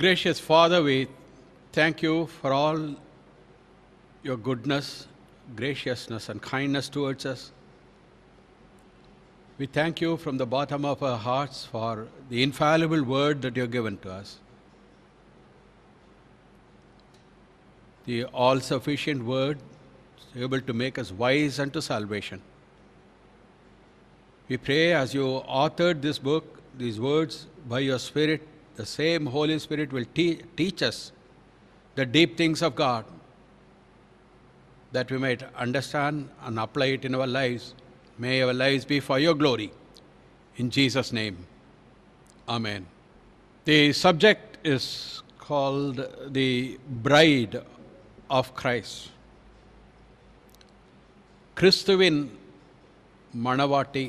Gracious Father, we thank you for all your goodness, graciousness, and kindness towards us. We thank you from the bottom of our hearts for the infallible word that you have given to us. The all-sufficient word is able to make us wise unto salvation. We pray as you authored this book, these words, by your Spirit, the same Holy Spirit will teach us the deep things of God, that we might understand and apply it in our lives. May our lives be for your glory. In Jesus' name, Amen. The subject is called the Bride of Christ. கிறிஸ்துவின் மணவாட்டி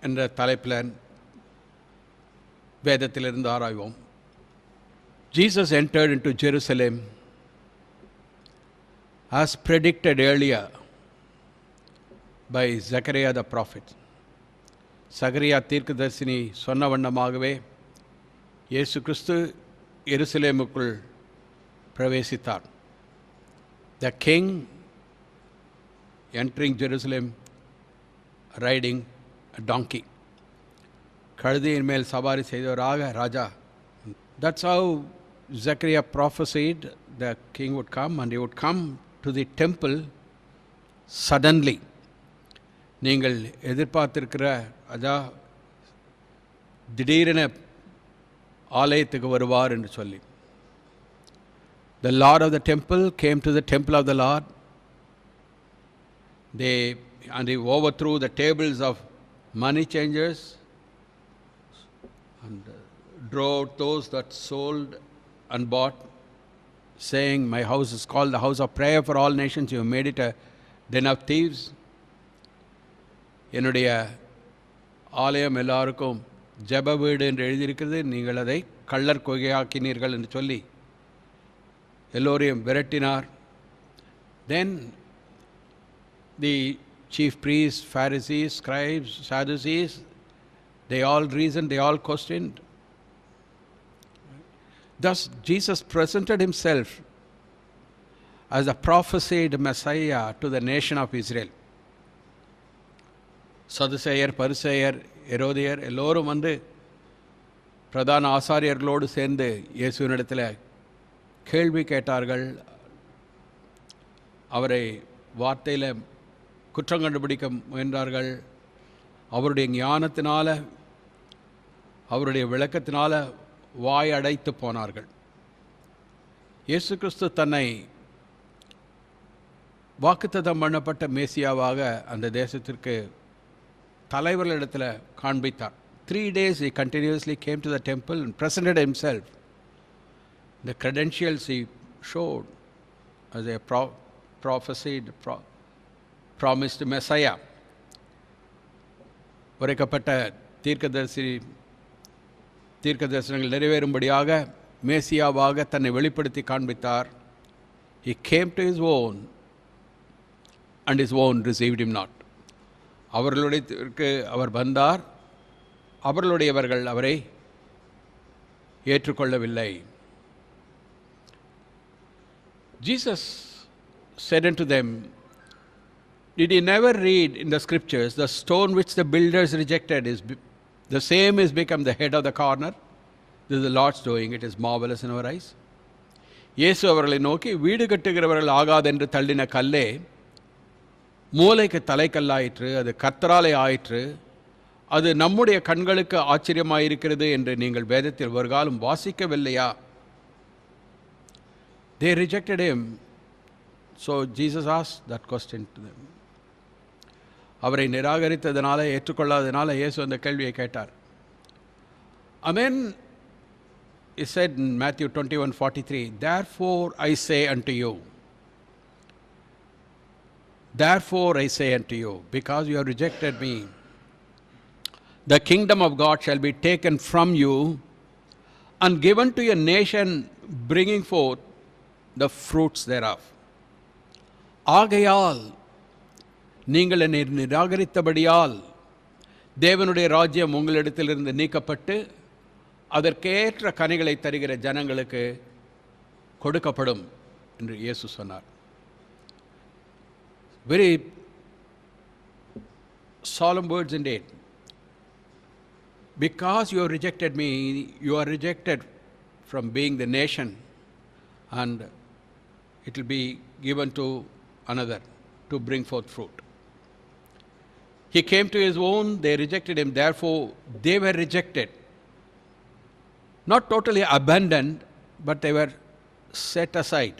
என்ற தலைப்பில் வேதத்திலிருந்து ஆராய்வோம். Jesus entered into Jerusalem as predicted earlier by Zechariah the prophet. சகரியா தீர்க்கதரிசினி சொன்ன வண்ணமாகவே இயேசு கிறிஸ்து எருசலேமுக்குள் பிரவேசித்தார். The king entering Jerusalem riding a donkey. கழுதையின் மேல் சவாரி செய்தவராக ராஜா. That's how Zechariah prophesied the king would come, and he would come to the temple suddenly. நீங்கள் எதிர்பார்த்திருக்கிற ராஜா திடீரென ஆலயத்துக்கு வருவார் என்று சொல்லி. The Lord of the temple came to the temple of the Lord. He overthrew the tables of money changers and drove those that sold and bought, saying, "My house is called the house of prayer for all nations. You have made it a den of thieves." என்னுடைய ஆலயம் எல்லாருக்கும் ஜெப வீடு என்று எழுதியிருக்கிறது, நீங்கள் அதை கள்ளர் கொகையாக்கினீர்கள் என்று சொல்லி எல்லோரையும் விரட்டினார். Then the chief priests, Pharisees, scribes, Sadducees, they all reasoned, they all questioned. Thus Jesus presented himself as a prophesied Messiah to the nation of Israel. சதுசேயர், பரிசேயர், எரோதியர் எல்லோரும் வந்து பிரதான ஆசாரியர்களோடு சேர்ந்து இயேசுவினிடத்தில் கேள்வி கேட்டார்கள். அவரை வார்த்தையில் குற்றம் கண்டுபிடிக்க முயன்றார்கள். அவருடைய ஞானத்தினால, அவருடைய விளக்கத்தினால வாய் அடைத்து போனார்கள். இயேசு கிறிஸ்து தன்னை வாக்குத்தத்தம் பண்ணப்பட்ட மேசியாவாக அந்த தேசத்திற்கு தலைவர்களிடத்தில் காண்பித்தார். 3 days he continuously came to the temple and presented himself. The credentials he showed as a prophesied, promised Messiah. உரைக்கப்பட்ட தீர்க்கதரிசனங்கள் நிறைவேறும்படியாக மேசியாவாக தன்னை வெளிப்படுத்தி காண்பித்தார். He came to his own and his own received him not. அவர்களுடையதற்கு அவர் வந்தார், அவர்களுடையவர்கள் அவரை ஏற்றுக்கொள்ளவில்லை. Jesus said unto them, "Did ye never read in the scriptures, the stone which the builders rejected is the same is become the head of the corner? This is the Lord's doing, it is marvelous in our eyes." இயேசு அவர்களை நோக்கி, வீடு கட்டுகிறவர்கள் ஆகாதென்று தள்ளின கல்லே மூலைக்கு தலைக்கல்லாயிற்று, அது கர்த்தராலே ஆயிற்று, அது நம்முடைய கண்களுக்கு ஆச்சரியமாயிருக்கிறது என்று நீங்கள் வேதத்தில் ஒரு காலம் வாசிக்கவில்லையா? They rejected him. So Jesus asked that question to them. அவரை நிராகரித்ததனால, ஏற்றுக்கொள்ளாததனால இயேசு அந்த கேள்வியை கேட்டார். And then he said in Matthew 21:43, "Therefore I say unto you, because you have rejected me, the kingdom of God shall be taken from you and given to a nation bringing forth the fruits thereof." ஆகையால் நீங்கள் என்னை நிராகரித்தபடியால் தேவனுடைய ராஜ்யம் உங்களிடத்திலிருந்து நீக்கப்பட்டு அதற்கேற்ற கனிகளை தருகிற ஜனங்களுக்கு கொடுக்கப்படும் என்று இயேசு சொன்னார். Very solemn words indeed. Because you have rejected me, you are rejected from being the nation, and it will be given to another to bring forth fruit. He came to his own, they rejected him, therefore they were rejected. Not totally abandoned, but they were set aside.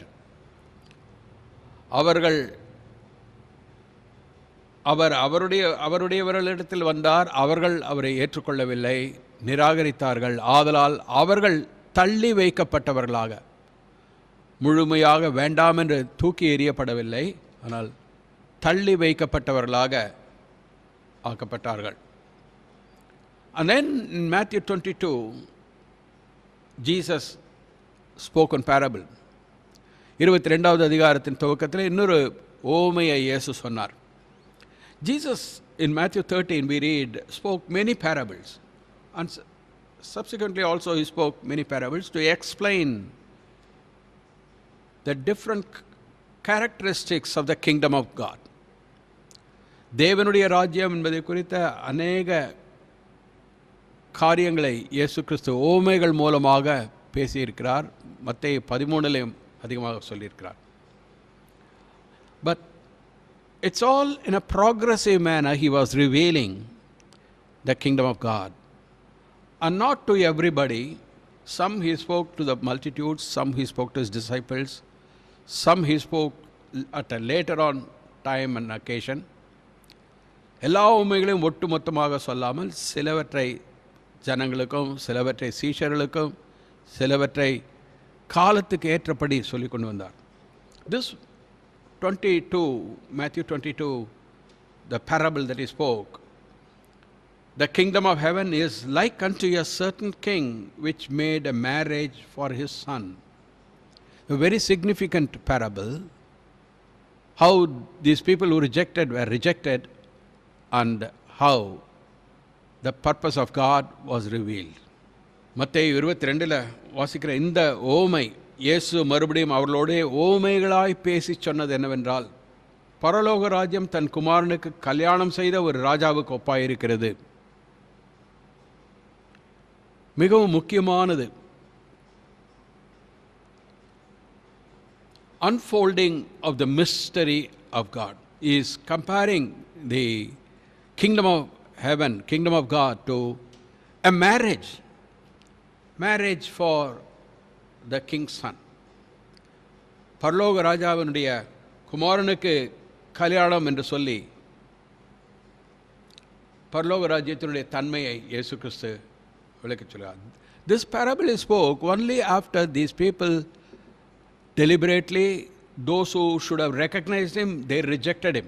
அவருடையவர்களிடத்தில் வந்தார், அவர்கள் அவரை ஏற்றுக்கொள்ளவில்லை, நிராகரித்தார்கள். ஆதலால் அவர்கள் தள்ளி வைக்கப்பட்டவர்களாக, முழுமையாக வேண்டாம் என்று தூக்கி எறியப்படவில்லை, ஆனால் தள்ளி வைக்கப்பட்டவர்களாக ஆக்கப்பட்டார்கள். And then in Matthew 22, Jesus spoke in parable. 22வது அதிகாரத்தின் துவக்கத்தில் இன்னொரு ஓமையை இயேசு சொன்னார். Jesus in Matthew 13 we read spoke many parables, and subsequently also he spoke many parables to explain the different characteristics of the kingdom of God. தேவனுடைய ராஜ்யம் என்பதை குறித்த அநேக காரியங்களை இயேசு கிறிஸ்து ஓமைகள் மூலமாக பேசியிருக்கிறார். மத்தேயு 13 அதிகமாக சொல்லியிருக்கிறார். But it's all in a progressive manner he was revealing the kingdom of God, and not to everybody. Some he spoke to the multitudes, some he spoke to his disciples, some he spoke at a later on time and occasion. எல்லா உண்மைகளையும் ஒட்டு மொத்தமாக சொல்லாமல் சிலவற்றை ஜனங்களுக்கும், சிலவற்றை சீஷர்களுக்கும், சிலவற்றை காலத்துக்கு ஏற்றபடி சொல்லிக் கொண்டு வந்தார். This 22, Matthew 22, the parable that he spoke, the kingdom of heaven is like unto a certain king which made a marriage for his son. A very significant parable, how these people who rejected were rejected and how the purpose of God was revealed. மத்தேயு 22 வாசிக்கிற இந்த ஓமை இயேசு மறுபடியும் அவர்களோடே ஓமைகளாய் பேசி சொன்னது என்னவென்றால், பரலோக ராஜ்யம் தன் குமாரனுக்கு கல்யாணம் செய்த ஒரு ராஜாவுக்கு ஒப்பாயிருக்கிறது. மிகவும் முக்கியமானது. Unfolding of the mystery of God. He is comparing the kingdom of heaven, kingdom of God, to a marriage for the king's son. பரலோக ராஜாவினுடைய குமாரனுக்கு கல்யாணம் என்று சொல்லி பரலோக ராஜ்யத்தினுடைய தன்மையை இயேசு கிறிஸ்து விளக்கிச் சொல்கிறார். This parable is spoke only after these people deliberately, those who should have recognized him, they rejected him.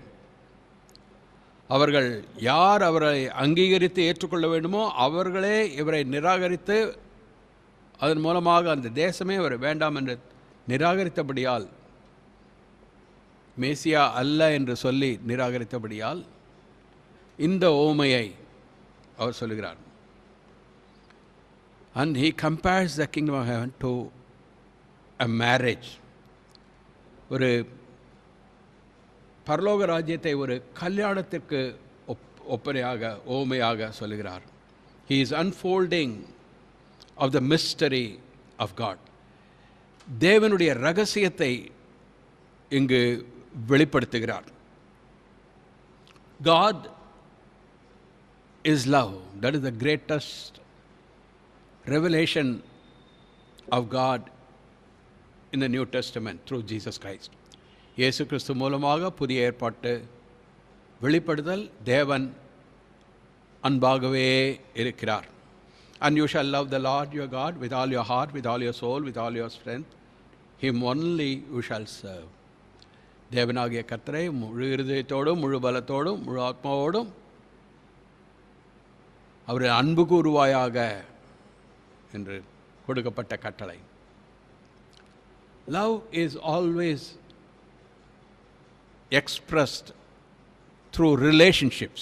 அவர்கள் யார் அவரை அங்கீகரித்து ஏற்றுக்கொள்ள வேண்டுமோ அவர்களே இவரை நிராகரித்து, அதன் மூலமாக அந்த தேசமே அவர் வேண்டாம் என்று நிராகரித்தபடியால், மேசியா அல்ல என்று சொல்லி நிராகரித்தபடியால் இந்த ஓமையை அவர் சொல்லுகிறார். And he compares the kingdom of heaven to a marriage. ஒரு பரலோக ராஜ்யத்தை ஒரு கல்யாணத்திற்கு ஒப்பனையாக ஓமையாக சொல்லுகிறார். He is unfolding of the mystery of God. தேவனுடைய ரகசியத்தை இங்கு வெளிப்படுத்துகிறார். God is love. That is the greatest revelation of God in the New Testament through Jesus Christ. இயேசு கிறிஸ்து மூலமாக புதிய ஏற்பாட்டு வெளிப்படுதல் தேவன் அன்பாகவே இருக்கிறார். And you shall love the Lord your God with all your heart, with all your soul, with all your strength. Him only you shall serve. தேவனாகிய கர்த்தரை முழு இருதயத்தோடும், முழு பலத்தோடும், முழு ஆத்மாவோடும் அவரை அன்பு கூறுவாயாக என்று கொடுக்கப்பட்ட கட்டளை. Love is always expressed through relationships.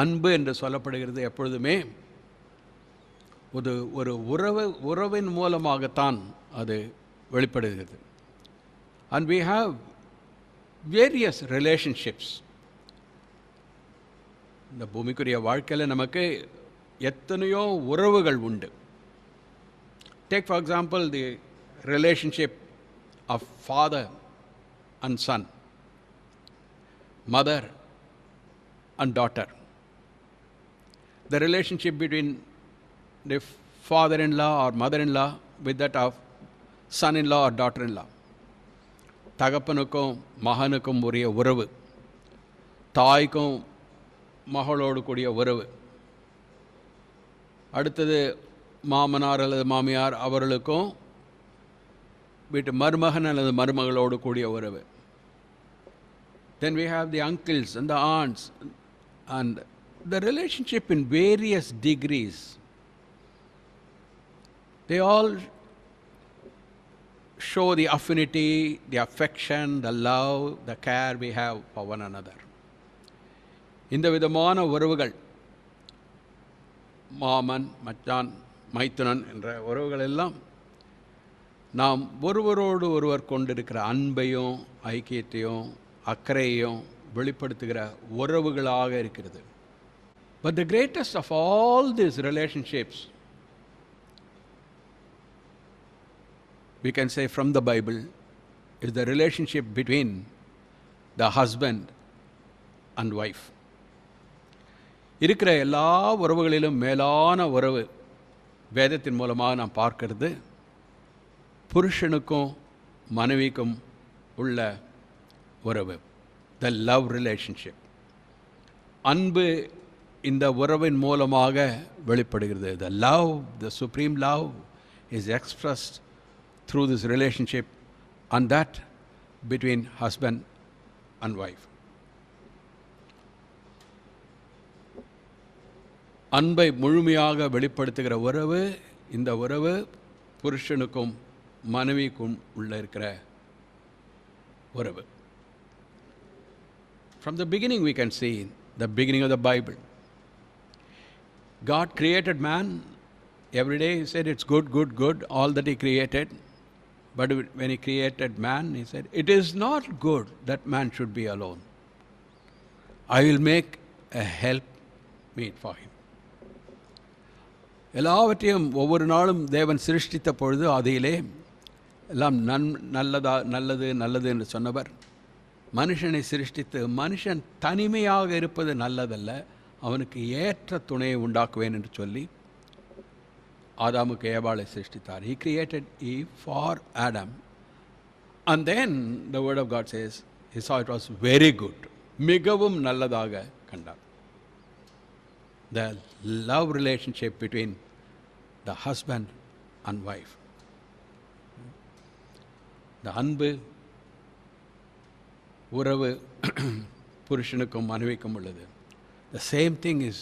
அன்பு என்று சொல்லப்படுகிறது எப்பொழுதுமே ஒரு உறவின் மூலமாகத்தான் அது வெளிப்படுகிறது. And we have various relationships. இந்த பூமிக்குரிய வாழ்க்கையில் நமக்கு எத்தனையோ உறவுகள் உண்டு. Take for example the relationship of father and son, mother and daughter, the relationship between the father-in-law or mother-in-law with that of son-in-law or daughter-in-law, தகப்பனுக்கும் மகனுக்கும் உரிய உறவு, தாய்க்கும் மகளோடு கூடிய உறவு, அடுத்தது மாமனார் அல்லது மாமியார் அவர்களுக்கும் வீட்டு மருமகன் அல்லது மருமகளோடு கூடிய உறவு. Then we have the uncles and the aunts, and the relationship in various degrees. They all show the affinity, the affection, the love, the care we have for one another. இந்த விதமான உறவுகள், மாமன் மச்சான் மைத்துனன் என்ற உறவுகள் எல்லாம் நாம் ஒருவரோடு ஒருவர் கொண்டிருக்கிற அன்பையும் ஐக்கியத்தையும் அக்கறையையும் வெளிப்படுத்துகிற உறவுகளாக இருக்கிறது. But the greatest of all these relationships, we can say from the Bible, is the relationship between the husband and wife. இருக்கிற எல்லா உறவுகளிலும் மேலான உறவு வேதத்தின் மூலமாக நாம் பார்க்கிறது புருஷனுக்கும் மனைவிக்கும் உள்ள உறவு, the love relationship. அன்பு இந்த உறவின் மூலமாக வெளிப்படுகிறது. The love, the supreme love is expressed through this relationship, and that between husband and wife. அன்பை முழுமையாக வெளிப்படுத்துகிற உறவு இந்த உறவு புருஷனுக்கும் மனைவிக்கும் உள்ள இருக்கிற உறவு. From the beginning we can see, the beginning of the Bible, God created man. Every day he said it's good, good, good, all that he created. But when he created man, he said, it is not good that man should be alone. I will make a helpmeet for him. எல்லாவற்றையும் ஒவ்வொரு நாளும் தேவன் சிருஷ்டித்த பொழுது அதிலே எல்லாம் நல்லது நல்லது என்று சொன்னவர் மனுஷனை சிருஷ்டித்து மனுஷன் தனிமையாக இருப்பது நல்லதல்ல, அவனுக்கு ஏற்ற துணையை உண்டாக்குவேன் என்று சொல்லி ஆதாமுக்கு ஏவாளை சிருஷ்டித்தார். He created Eve for Adam. And then the word of God says, he saw it was very good. மிகவும் நல்லதாக கண்டார். The love relationship between the husband and wife. The அன்பு உறவு புருஷனுக்கும் மனைவிக்கும் உள்ளது. The same thing is,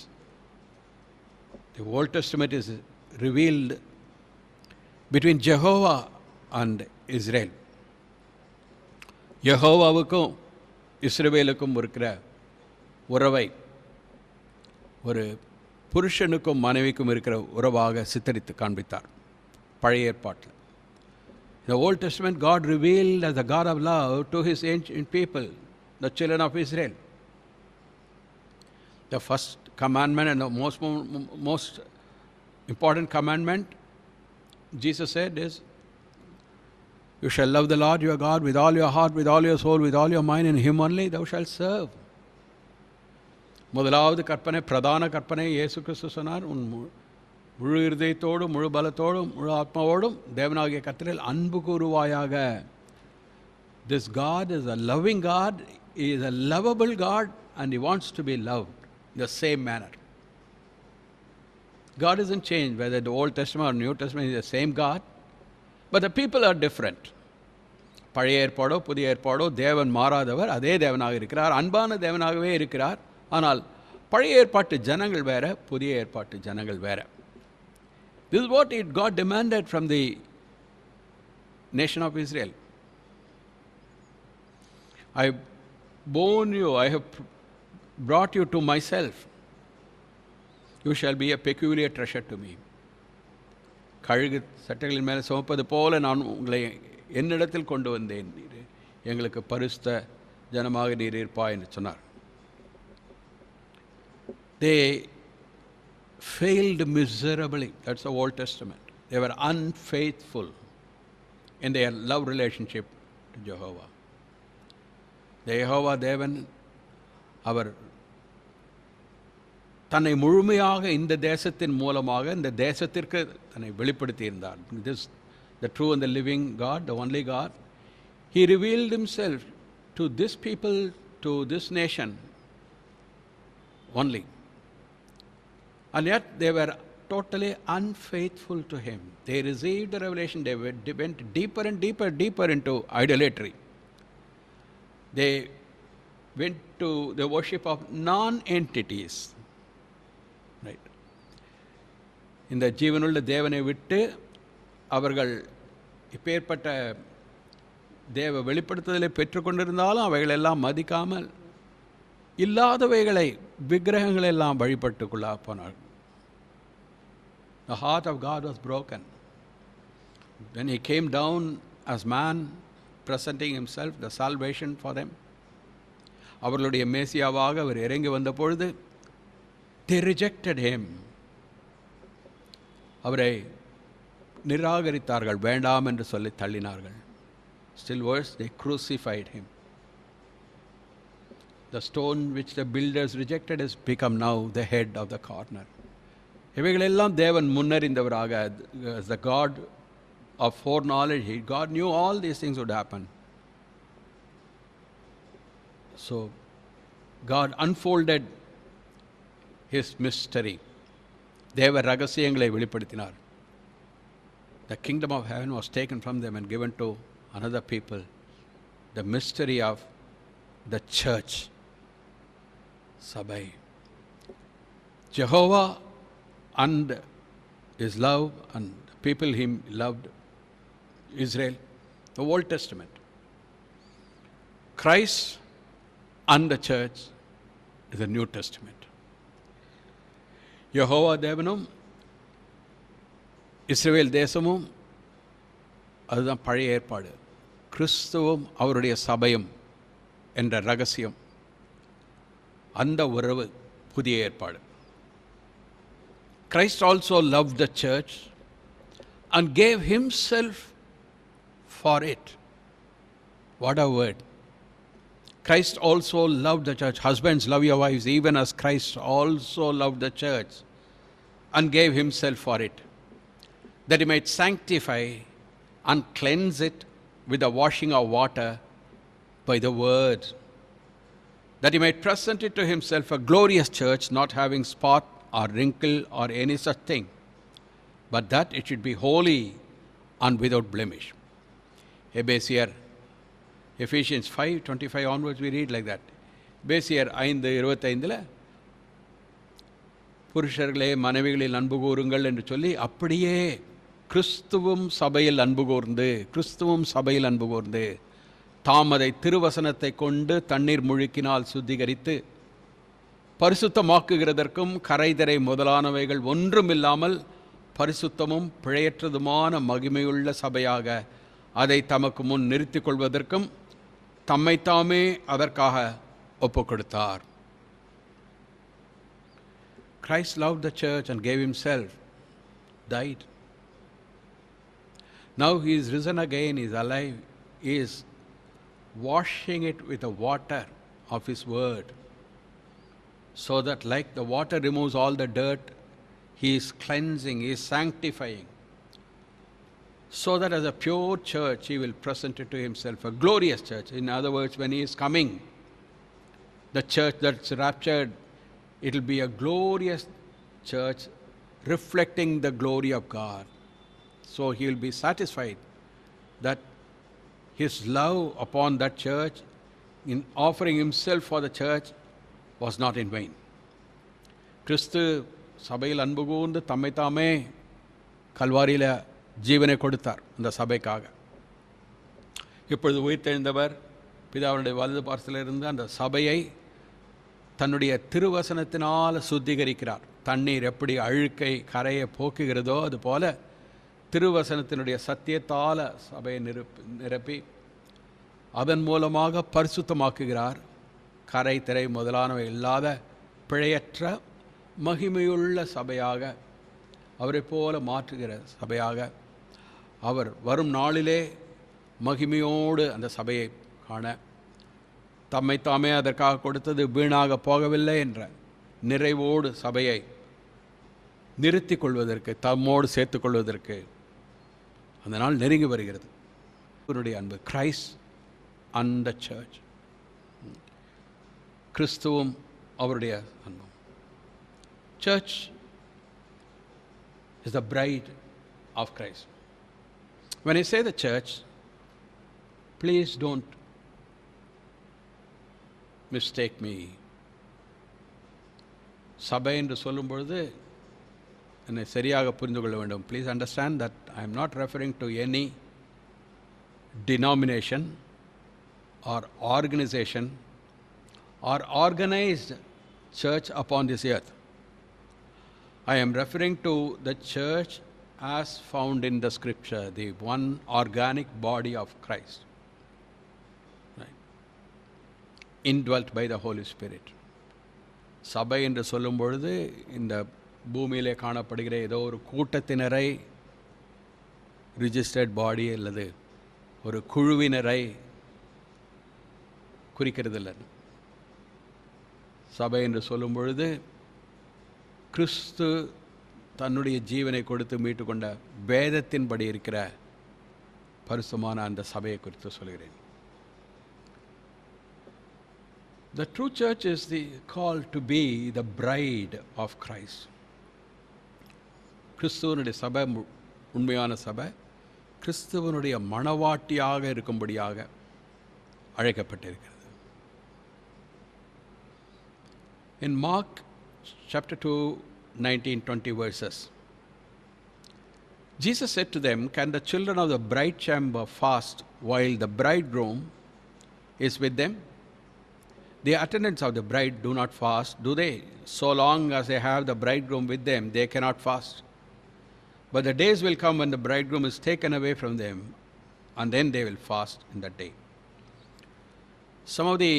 the Old Testament is revealed between Jehovah and Israel. யெகோவாவுக்கும் இஸ்ரவேலுக்கும் இருக்கிற உறவை ஒரு புருஷனுக்கும் மனைவிக்கும் இருக்கிற உறவாக சித்தரித்து காண்பித்தார் பழைய ஏற்பாட்டில். In the Old Testament, God revealed as the God of love to his ancient people, the children of Israel. The first commandment and the most important commandment, Jesus said, is, you shall love the Lord your God with all your heart, with all your soul, with all your mind, and him only thou shalt serve. முதலாவது கற்பனை, பிரதான கற்பனை இயேசு கிறிஸ்து சொன்னார், உன் முழு இருதயத்தோடும் முழு பலத்தோடும் முழு ஆத்மாவோடும் தேவனாகிய கர்த்தரில் அன்பு கூறுவாயாக. This God is a loving God, he is a lovable God, and he wants to be loved in the same manner. God isn't changed, whether the Old Testament or New Testament is the same God, but the people are different. பழைய ஏற்பாடோ புதிய ஏற்பாடோ தேவன் மாறாதவர், அதே தேவனாக இருக்கிறார், அன்பான தேவனாகவே இருக்கிறார். ஆனால் பழைய ஏற்பாட்டு ஜனங்கள் வேற, புதிய ஏற்பாட்டு ஜனங்கள் வேற. This is what God demanded from the nation of Israel. I have born you, I have brought you to myself. You shall be a peculiar treasure to me. கழுகு சட்டைகளின் மேலே சுமப்பது போல நான் உங்களை என்னிடத்தில் கொண்டு வந்தேன், எங்களுக்கு பரிசுத்த ஜனமாக நீர் இருப்பாய் என்று சொன்னார். They failed miserably. That's the Old Testament. They were unfaithful in their love relationship to Jehovah. The Jehovah தேவன் அவர் தன்னை முழுமையாக இந்த தேசத்தின் மூலமாக இந்த தேசத்திற்கு தன்னை வெளிப்படுத்தி இருந்தார். This the true and the living God, the only God. He revealed himself to this people, to this nation only. And yet they were totally unfaithful to him. They received the revelation, they went deeper and deeper into idolatry. They went to the worship of non-entities. Right. இந்த ஜீவனுள்ள தேவனை விட்டு அவர்கள் இப்பேற்பட்ட தேவ வெளிப்படுத்துதலை பெற்றுக்கொண்டிருந்தாலும் அவைகளெல்லாம் மதிக்காமல் இல்லாதவைகளை விக்கிரகங்களெல்லாம் வழிபட்டுக்குள்ளா போனார்கள். The heart of God was broken. When he came down as man, presenting himself, the salvation for them, அவர்களுடைய மேசியாவாக அவர் இறங்கி வந்த பொழுது they rejected him. அவரை நிராகரித்தார்கள், வேண்டாம் என்று சொல்லி தள்ளினார்கள். Still worse, they crucified him. The stone which the builders rejected has become now the head of the corner. இவைகளெல்லாம் தேவன் முன்னறிந்தவராக, as the God of foreknowledge, God knew all these things would happen. So God unfolded his mystery. தேவ ரகசியங்களை வெளிப்படுத்தினார். The kingdom of heaven was taken from them and given to another people. The mystery of the church, Sabai. Jehovah and his love and the people him loved, Israel, the Old Testament. Christ and the church is the New Testament. Jehovah தேவனும் இஸ்ரவேல் தேசமும் அதுதான் பழைய ஏற்பாடு. கிறிஸ்துவும் அவருடைய சபையும் என்ற ரகசியம், அந்த உறவு புதிய ஏற்பாடு. Christ also loved the church and gave himself for it. What a word. Christ also loved the church. Husbands, love your wives even as Christ also loved the church and gave himself for it, that he might sanctify and cleanse it with the washing of water by the word, that he might present it to himself a glorious church, not having spot or wrinkle or any such thing, but that it should be holy and without blemish. Hebesier, Ephesians 5:25 onwards we read like that. Hebesier 5:25 புருஷர்களே மனைவிகளில் அன்பு கூறுங்கள் என்று சொல்லி அப்படியே கிறிஸ்துவும் சபையில் அன்பு கூர்ந்து தாம் அதை திருவசனத்தை கொண்டு தண்ணீர் முழுக்கினால் சுத்திகரித்து பரிசுத்தமாக்குகிறதற்கும் கரைதரை முதலானவைகள் ஒன்றுமில்லாமல் பரிசுத்தமும் பிழையற்றதுமான மகிமையுள்ள சபையாக அதை தமக்கு முன் நிறுத்திக் கொள்வதற்கும் தம்மைத்தாமே அதற்காக ஒப்புக் கொடுத்தார். Christ loved the church and gave himself, died. Now he is risen again, he is alive, he is washing it with the water of his word, so that like the water removes all the dirt, he is cleansing, he is sanctifying, so that as a pure church he will present it to himself, a glorious church. In other words, when he is coming, the church that's raptured, it will be a glorious church reflecting the glory of God. So he will be satisfied that his love upon that church in offering himself for the church was not in vain. கிறிஸ்து சபையில் அன்பு கூர்ந்து தம்மைத்தாமே கல்வாரியில் ஜீவனை கொடுத்தார் அந்த சபைக்காக. இப்பொழுது உயிர்த்தெழுந்தவர் பிதாவுடைய வலது பார்சலிருந்து அந்த சபையை தன்னுடைய திருவசனத்தினால் சுத்திகரிக்கிறார். தண்ணீர் எப்படி அழுக்கை கரையை போக்குகிறதோ அதுபோல திருவசனத்தினுடைய சத்தியத்தால சபையை நிரப்பி அதன் மூலமாக பரிசுத்தமாக்குகிறார். கரை திரை முதலானவை இல்லாத பிழையற்ற மகிமையுள்ள சபையாக அவரை போல மாற்றுகிற சபையாக அவர் வரும் நாளிலே மகிமையோடு அந்த சபையை காண தம்மை தாமே அதற்காக கொடுத்தது வீணாக போகவில்லை என்ற நிறைவோடு சபையை நிறுத்தி கொள்வதற்கு, தம்மோடு சேர்த்து கொள்வதற்கு அந்த நாள் நெருங்கி வருகிறது. அவருடைய அன்பு, கிரைஸ்ட் அண்ட் த சர்ச், கிறிஸ்துவும் அவருடைய அன்பும். Church is the bride of Christ. When I say the church, please don't mistake me. சபை என்று சொல்லும் பொழுது என்னை சரியாக புரிந்து கொள்ள வேண்டும். Please understand that I am not referring to any denomination or organization or organized church upon this earth. I am referring to the church as found in the scripture, the one organic body of Christ, right? Indwelt by the Holy Spirit. சபை என்று சொல்லும் பொழுது இந்த பூமியிலே காணப்படுகிற ஏதோ ஒரு கூட்டத்தினரை, registered பாடி அல்லது ஒரு குழுவினரை குறிக்கிறதில்லை. சபை என்று சொல்லும் பொழுது கிறிஸ்து தன்னுடைய ஜீவனை கொடுத்து மீட்டுக்கொண்ட வேதத்தின்படி இருக்கிற பரிசுத்தமான அந்த சபையை குறித்து சொல்கிறேன். The true church is called to be the bride of Christ. கிறிஸ்துவனுடைய சபை, உண்மையான சபை, கிறிஸ்துவனுடைய மணவாட்டியாக இருக்கும்படியாக அழைக்கப்பட்டிருக்கிறது. In Mark chapter 2, 19-20 verses, Jesus said to them, "Can the children of the bride chamber fast while the bridegroom is with them? The attendants of the bride do not fast, do they? So long as they have the bridegroom with them, they cannot fast. But the days will come when the bridegroom is taken away from them, and then they will fast in that day." Some of the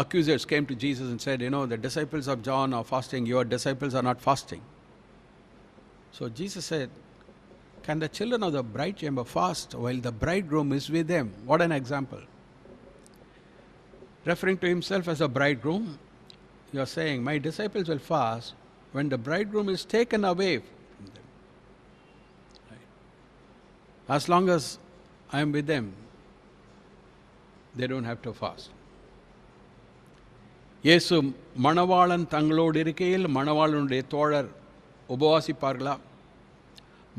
accusers came to Jesus and said, the disciples of John are fasting, your disciples are not fasting. So Jesus said, can the children of the bride chamber fast while the bridegroom is with them? What an example. Referring to himself as a bridegroom, you are saying, my disciples will fast when the bridegroom is taken away from them. Right? As long as I am with them, they don't have to fast. இயேசு மணவாளன் தங்களோடு இருக்கையில் மணவாளனுடைய தோழர் உபவாசிப்பார்களா?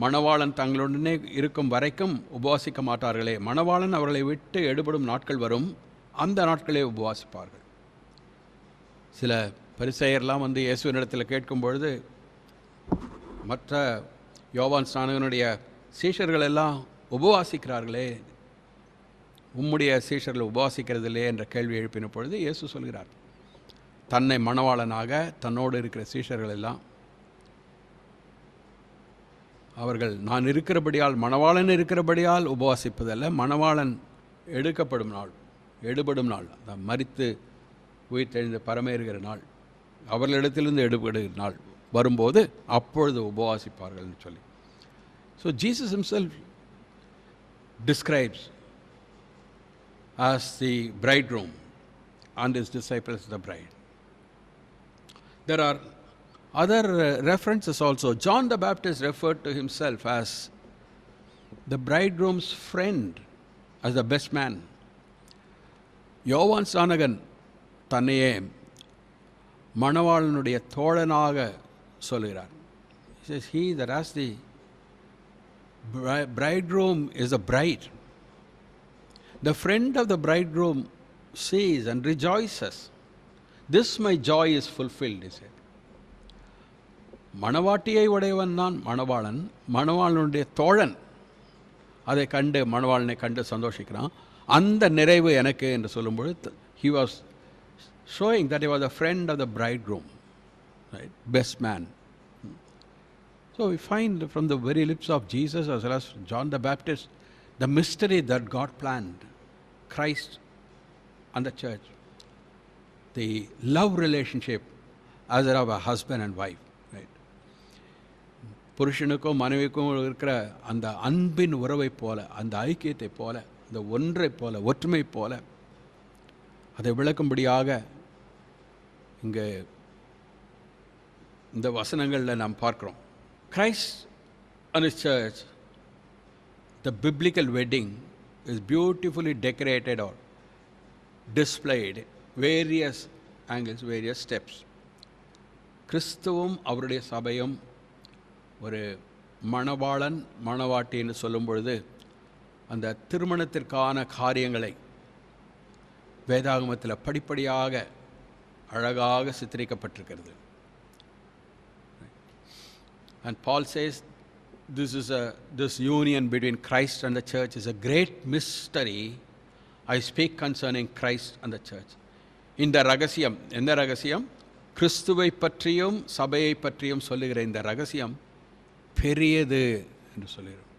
மணவாளன் தங்களுடனே இருக்கும் வரைக்கும் உபவாசிக்க மாட்டார்களே. மணவாளன் அவர்களை விட்டு எடுபடும் நாட்கள் வரும், அந்த நாட்களே உபவாசிப்பார்கள். சில பரிசேயர்லாம் வந்து இயேசுவினிடத்தில் கேட்கும் பொழுது, மற்ற யோவான் ஸ்நானகனுடைய சீஷர்கள் எல்லாம் உபவாசிக்கிறார்களே, உம்முடைய சீஷர்கள் உபவாசிக்கிறதில்லே என்ற கேள்வி எழுப்பின பொழுது இயேசு சொல்கிறார், தன்னை மணவாளனாக தன்னோடு இருக்கிற சீஷர்கள் எல்லாம் அவர்கள் நான் இருக்கிறபடியால், மணவாளன் இருக்கிறபடியால் உபவாசிப்பதல்ல, மணவாளன் எடுபடும் நாள், மரித்து உயிர் தெழுந்து பரமேறுகிற நாள், அவர்களிடத்திலிருந்து எடுபடுகிற நாள் வரும்போது அப்பொழுது உபவாசிப்பார்கள் சொல்லி. So Jesus himself describes as the bridegroom and his disciples the bride. There are other references also. John the Baptist referred to himself as the bridegroom's friend, as the best man. யோவான் ஸ்நானகன் தன்னையே மணவாளனுடைய தோழனாக சொல்கிறார். He says, he that has the bridegroom is a bride. The friend of the bridegroom sees and rejoices. This my joy is fulfilled, he said. மணவாட்டியை உடையவன் நான் மணவாளன், மணவாளனுடைய தோழன் அதை கண்டு மணவாளனை கண்டு சந்தோஷிக்கிறான். அந்த நிறைவு எனக்கு என்று சொல்லும்பொழுது he was showing that he was a friend of the bridegroom, right? Best man. So we find from the very lips of Jesus as well as John the Baptist the mystery that God planned, Christ and the church, the love relationship as of a husband and wife, right? புருஷனுக்கும் மனைவிக்கும் இருக்கிற அந்த அன்பின் உறவை போல, அந்த ஐக்கியத்தை போல, அந்த ஒன்றை போல, ஒற்றுமை போல அதை விளக்கும்படியாக இங்கே இந்த வசனங்களில் நாம் பார்க்கிறோம். Christ and his church, the biblical wedding is beautifully decorated or displayed various angles, various steps. கிறிஸ்துவும் அவருடைய சபையும் ஒரு மணவாளன் மணவாட்டின்னு சொல்லும் பொழுது அந்த திருமணத்திற்கான காரியங்களை வேதாகமத்தில் படிப்படியாக அழகாக சித்தரிக்கப்பட்டிருக்கிறது. And Paul says this union between Christ and the church is a great mystery. I speak concerning Christ and the church. இந்த ரகசியம், என்ன ரகசியம்? கிறிஸ்துவை பற்றியும் சபையை பற்றியும் சொல்லுகிற இந்த ரகசியம் பெரியது என்று சொல்லுகிறோம்.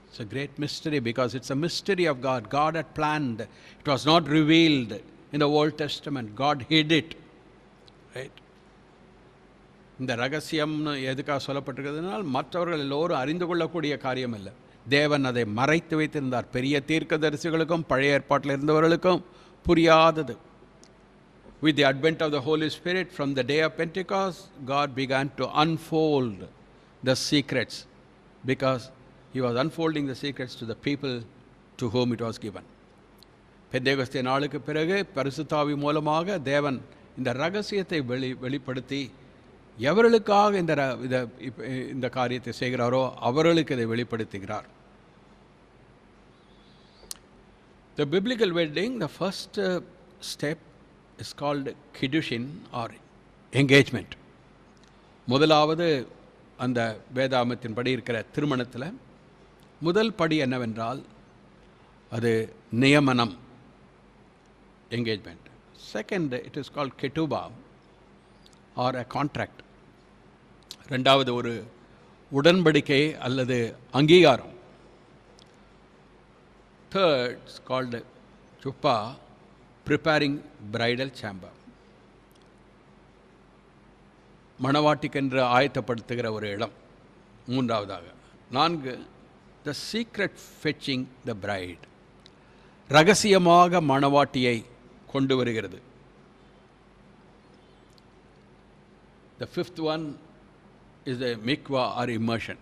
It's a great mystery because it's a mystery of God. God had planned. It was not revealed in the Old Testament. God hid it. Right? இந்த ரகசியம்னு எதுக்காக சொல்லப்பட்டிருக்கிறதுனால் மற்றவர்கள் எல்லோரும் அறிந்து கொள்ளக்கூடிய காரியம் இல்லை. தேவன் அதை மறைத்து வைத்திருந்தார். பெரிய தீர்க்கதரிசிகளுக்கும் பழைய ஏற்பாட்டில் இருந்தவர்களுக்கும் புரியாதது. With the advent of the Holy Spirit from the day of Pentecost, God began to unfold the secrets because he was unfolding the secrets to the people to whom it was given. பெந்தேகொஸ்தே நாளுக்கு பிறகு பரிசுத்தாவி மூலமாக தேவன் இந்த ரகசியத்தை வெளிப்படுத்தி எவர்களுக்காக இந்த காரியத்தை செய்கிறாரோ அவர்களுக்கு இதை வெளிப்படுத்துகிறார். The biblical wedding, the first step is called kiddushin or engagement. முதலாவது அந்த வேதாகமத்தின்படி இருக்கிற திருமணத்தில் முதல் படி என்னவென்றால் அது நியமனம், engagement. Second, it is called ketubah or a contract. ரெண்டாவது ஒரு உடன்படிக்கை அல்லது அங்கீகாரம். Third is called chuppah, preparing bridal chamber. மணவாட்டிக்கென்று ஆயத்தப்படுத்துகிற ஒரு இடம். மூன்றாவதாக. நான்கு, the secret fetching the bride. ரகசியமாக மணவாட்டியை கொண்டு வருகிறது. The fifth one is the mikvah or immersion.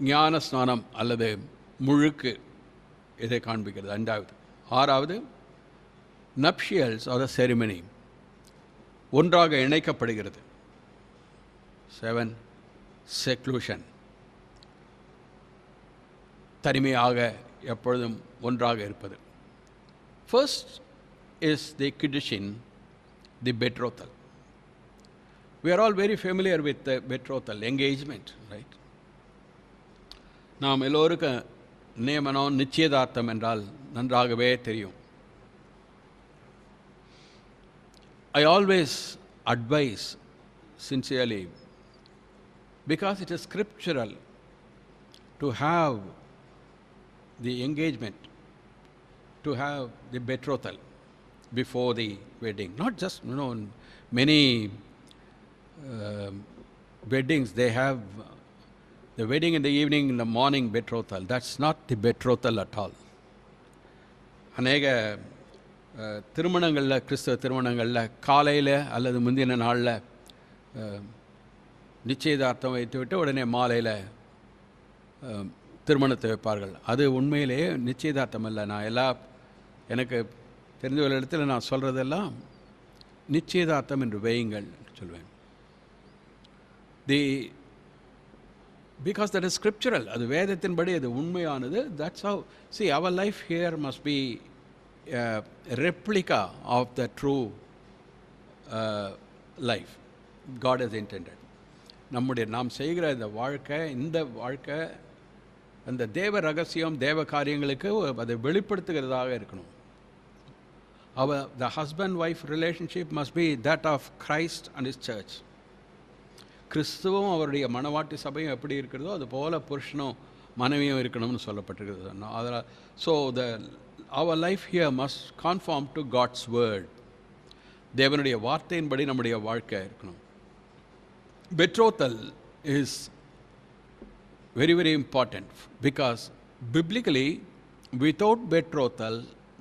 ஞான ஸ்நானம் அல்லது முழுக்கு இதை காண்பிக்கிறது. ஐந்தாவது. ஆறாவது, nuptials or the ceremony, ஒன்றாக இணைக்கப்படுகிறது. 7, seclusion, தனிமையாக எப்பொழுதும் ஒன்றாக இருப்பது. First is the kiddushin, the betrothal. We are all very familiar with the betrothal, engagement, right? நாம் எல்லோருக்கும் நியமனம், நிச்சயதார்த்தம் என்றால் நன்றாகவே தெரியும். I always advise sincerely, because it is scriptural, to have the engagement, to have the betrothal before the wedding. Not just, many weddings, they have the wedding in the evening, in the morning betrothal. That's not the betrothal at all. அநேக திருமணங்களில், கிறிஸ்தவ திருமணங்களில் காலையில் அல்லது முந்தின நாளில் நிச்சயதார்த்தம் வைத்துவிட்டு உடனே மாலையில் திருமணத்தை வைப்பார்கள். அது உண்மையிலேயே நிச்சயதார்த்தம் இல்லை. நான் எனக்கு தெரிஞ்ச ஒரு இடத்துல நான் சொல்கிறதெல்லாம் நிச்சயதார்த்தம் என்று வையுங்கள் சொல்வேன். Because that is scriptural. அது வேதத்தின்படி அது உண்மையானது. That's how, see, our life here must be a replica of the true life God has intended. நாம் செய்கிற இந்த வாழ்க்கை அந்த தேவ ரகசியம், தேவ காரியங்களுக்கு அதை வெளிப்படுத்துகிறதாக இருக்கணும். the husband-wife relationship must be that of Christ and His church. கிறிஸ்துவும் அவருடைய மணவாட்டி சபையும் எப்படி இருக்கிறதோ அது போல புருஷனும் மனைவியும் இருக்கணும்னு சொல்லப்பட்டிருக்கிறது. அதில் so our life here must conform to God's word. தேவனுடைய வார்த்தையின்படி நம்முடைய வாழ்க்கை இருக்கணும். Betrothal is very, very important because biblically, without betrothal,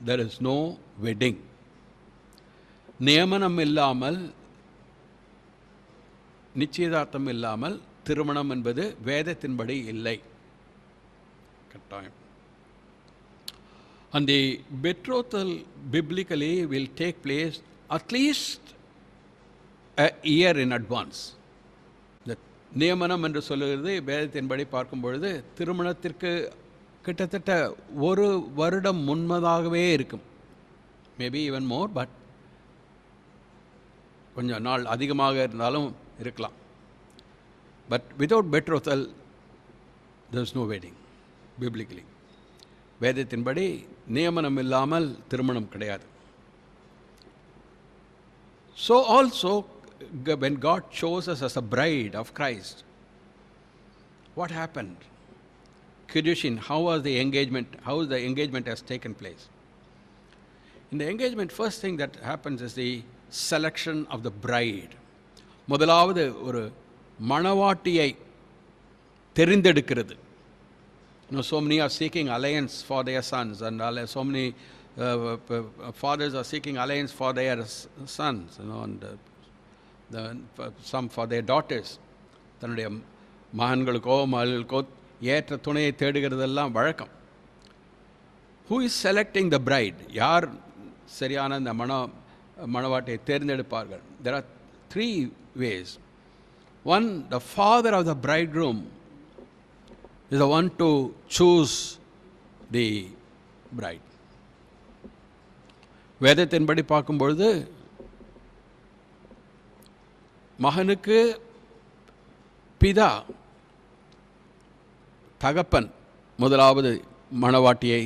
there is no wedding. நியமனம் இல்லாமல், நிச்சயதார்த்தம் இல்லாமல் திருமணம் என்பது வேதத்தின்படி இல்லை. கட்டாயம். And the betrothal biblically will take place at least a year in advance. நியமனம் என்று சொல்லுகிறது வேதத்தின்படி பார்க்கும் பொழுது திருமணத்திற்கு கிட்டத்தட்ட ஒரு வருடம் முன்பதாகவே இருக்கும். மேபி ஈவன் மோர், பட் கொஞ்சம் நாள் அதிகமாக இருந்தாலும் இருக்கலாம். But without betrothal there is no wedding biblically. வேதத்தின்படி நியமனம் இல்லாமல் திருமணம் கிடையாது. So also when God chose us as a bride of Christ, what happened? Kiddushin, how was the engagement? How the engagement has taken place? In the engagement, first thing that happens is the selection of the bride. முதலாவது ஒரு மணவாட்டியை தெரிந்தெடுக்கிறது. So many are seeking alliance for their sons, and so many fathers are seeking alliance for their sons, and some for their daughters. தன்னுடைய மகன்களுக்கோ மகளுக்கோ ஏற்ற துணையை தேடுகிறதெல்லாம் வழக்கம். Who is selecting the bride? யார் சரியான இந்த மணவாட்டியை தேர்ந்தெடுப்பார்கள்? There are three ways. One, the father of the bridegroom is the one to choose the bride. வேதத்தின்படி பார்க்கும்பொழுது மகனுக்கு பிதா, தகப்பன் முதலாவது மணவாட்டியை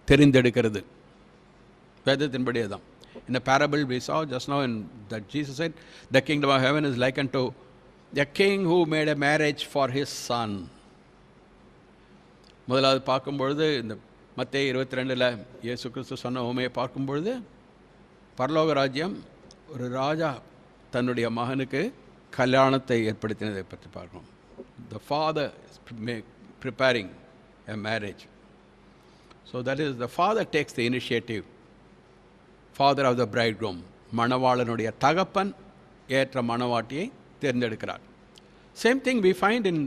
தெரிந்தெடுக்கிறது. வேதத்தின்படியே தான். In a parable we saw just now that Jesus said, the kingdom of heaven is likened to a king who made a marriage for his son. முதலாவது பார்க்கும்பொழுது இந்த மத்தேயு 22 இயேசு கிறிஸ்து சொன்ன உவமையை பார்க்கும்பொழுது பரலோக ராஜ்யம் ஒரு ராஜா தன்னுடைய மகனுக்கு கல்யாணத்தை ஏற்படுத்தினதை பற்றி பார்க்கணும். The father is preparing a marriage. So that is, the father takes the initiative. Father of the bridegroom, மணவாளனுடைய தகப்பன் ஏற்ற மணவாட்டியை தேர்ந்தெடுக்கிறார். Same thing we find in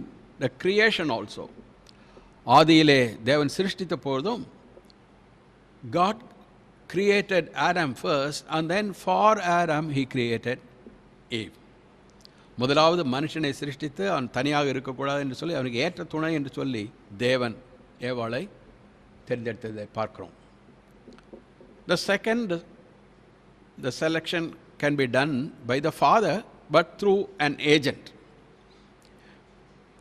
the creation also. ஆதியிலே தேவன் சிருஷ்டித்த போதும் God created Adam first, and then for Adam he created Eve. முதலாவது மனுஷனை சிருஷ்டித்து அவன் தனியாக இருக்கக்கூடாது என்று சொல்லி அவனுக்கு ஏற்ற துணை என்று சொல்லி தேவன் ஏவாளை தேர்ந்தெடுத்ததை பார்க்கிறோம். The selection can be done by the father, but through an agent.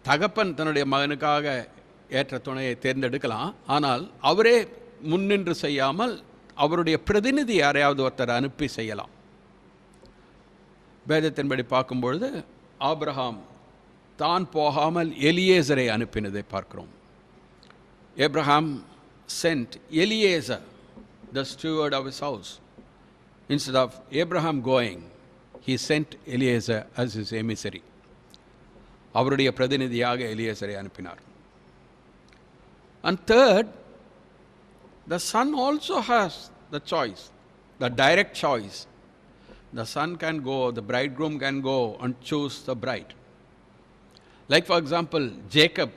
தகப்பன் தன்னுடைய மகனுக்காக ஏற்ற துணையை தேர்ந்தெடுக்கலாம். ஆனால் அவரே முன்னின்று செய்யாமல் அவருடைய பிரதிநிதி யாரையாவது ஒருத்தர் அனுப்பி செய்யலாம். வேதத்தின்படி பார்க்கும்பொழுது ஆபிரகாம் தான் போகாமல் எலியேசரை அனுப்பினதை பார்க்கிறோம். Abraham sent Eliezer, the steward of his house. Instead of Abraham going, he sent Eliezer as his emissary. அவருடைய பிரதிநிதியாக எலியேசரை அனுப்பினார். And third, the son also has the choice, the direct choice. The son can go, the bridegroom can go and choose the bride. Like for example, Jacob,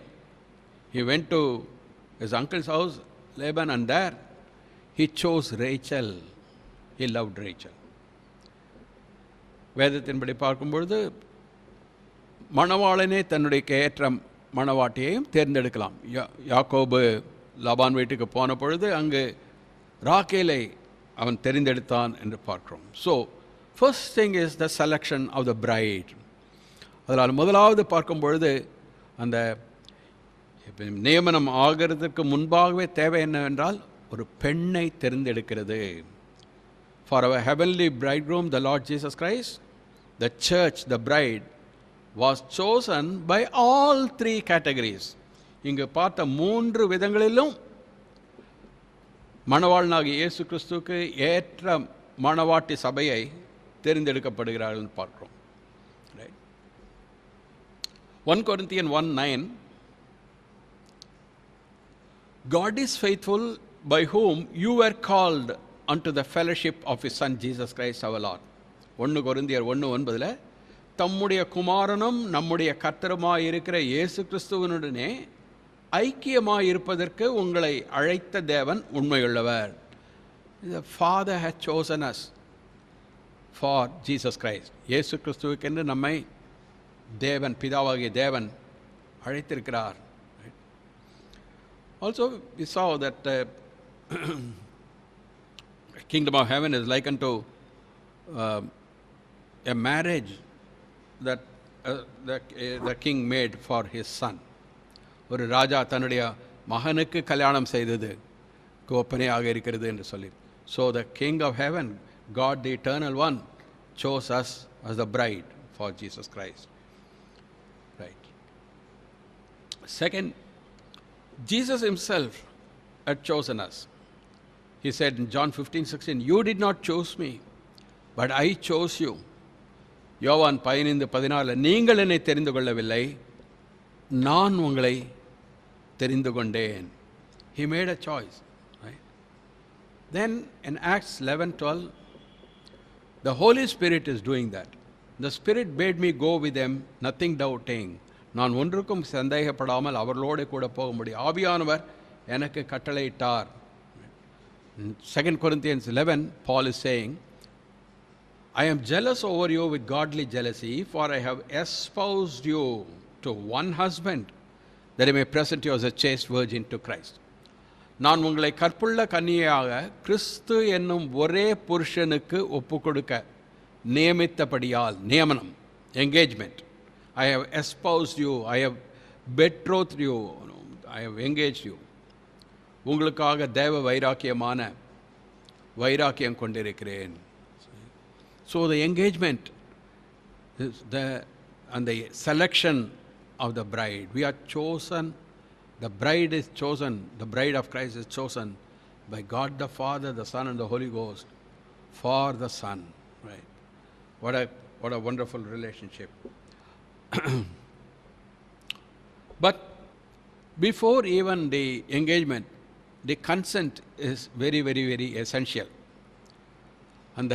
he went to his uncle's house, Laban, and there he chose Rachel. He loved Rachel. வேதத்தின்படி பார்க்கும்பொழுது மணவாளனே தன்னுடைய ஏற்ற மணவாட்டியையும் தேர்ந்தெடுக்கலாம். யாக்கோபு லாபான் வீட்டுக்கு போன பொழுது அங்கு ராக்கேலை அவன் தெரிந்தெடுத்தான் என்று பார்க்கிறோம். So first thing is the selection of the bride. அதனால் முதலாவது பார்க்கும் பொழுது அந்த நியமனம் ஆகிறதுக்கு முன்பாகவே தேவை என்னவென்றால் ஒரு பெண்ணை தெரிந்தெடுக்கிறது. For our heavenly bridegroom, the Lord Jesus Christ, the church, the bride, was chosen by all three categories. இங்கு பார்த்த மூன்று விதங்களிலும் மணவாளனாகிய இயேசு கிறிஸ்துவுக்கு ஏற்ற மணவாட்டி சபையை தெரிந்தெடுக்கப்படுகிறார்கள் பார்க்கிறோம். 1 Corinthians 1:9, God is faithful, by whom you were called unto the fellowship of his son Jesus Christ our Lord. 1 Corinthians 1:9 தம்முடைய குமாரனும் நம்முடைய கர்த்தருமாய் இருக்கிற இயேசு கிறிஸ்துவனுடனே ஐக்கியமாய் இருப்பதற்கு உங்களை அழைத்த தேவன் உண்மையுள்ளவர். The Father has chosen us for Jesus Christ. இயேசு கிறிஸ்துவுக்கென்று நம்மை தேவன், பிதாவாகிய தேவன் அழைத்திருக்கிறார். Also we saw that kingdom of heaven is likened to a marriage that the king made for his son. ஒரு ராஜா தன்னுடைய மகனுக்கு கல்யாணம் செய்தது ஒப்பனையாக இருக்கிறது என்று சொல்லி. So the king of heaven, God the eternal one, chose us as the bride for Jesus Christ. Right. Second, Jesus himself had chosen us. He said in John 15:16, you did not choose me, but I chose you. யோவான் 15:14, நீங்கள் என்னை தெரிந்து கொள்ளவில்லை, நான் உங்களை தெரிந்து கொண்டேன். He made a choice. Right? Then in Acts 11:12, the Holy Spirit is doing that. The Spirit bade me go with them, nothing doubting. நான் ஒன்றுக்கும் சந்தேகப்படாமல் அவர்களோடு கூட போக முடியும். ஆவியானவர் எனக்கு கட்டளையிட்டார். 2 Corinthians 11, Paul is saying, I am jealous over you with godly jealousy, for I have espoused you to one husband, that I may present you as a chaste virgin to Christ. நான் உங்களை கற்புள்ள கன்னியாக கிறிஸ்து என்னும் ஒரே புருஷனுக்கு ஒப்புக்கொடுக்க நியமித்தபடியால், நியமனம், engagement. I have espoused you, I have betrothed you, I have engaged you. உங்களுக்காக தேவ வைராக்கியம் கொண்டிருக்கிறேன். So the engagement is and the selection of the bride. We are chosen, the bride is chosen, the bride of Christ is chosen by God the Father, the Son and the Holy Ghost for the Son. Right? What a wonderful relationship. But before even the engagement, the consent is very, very, very essential. அந்த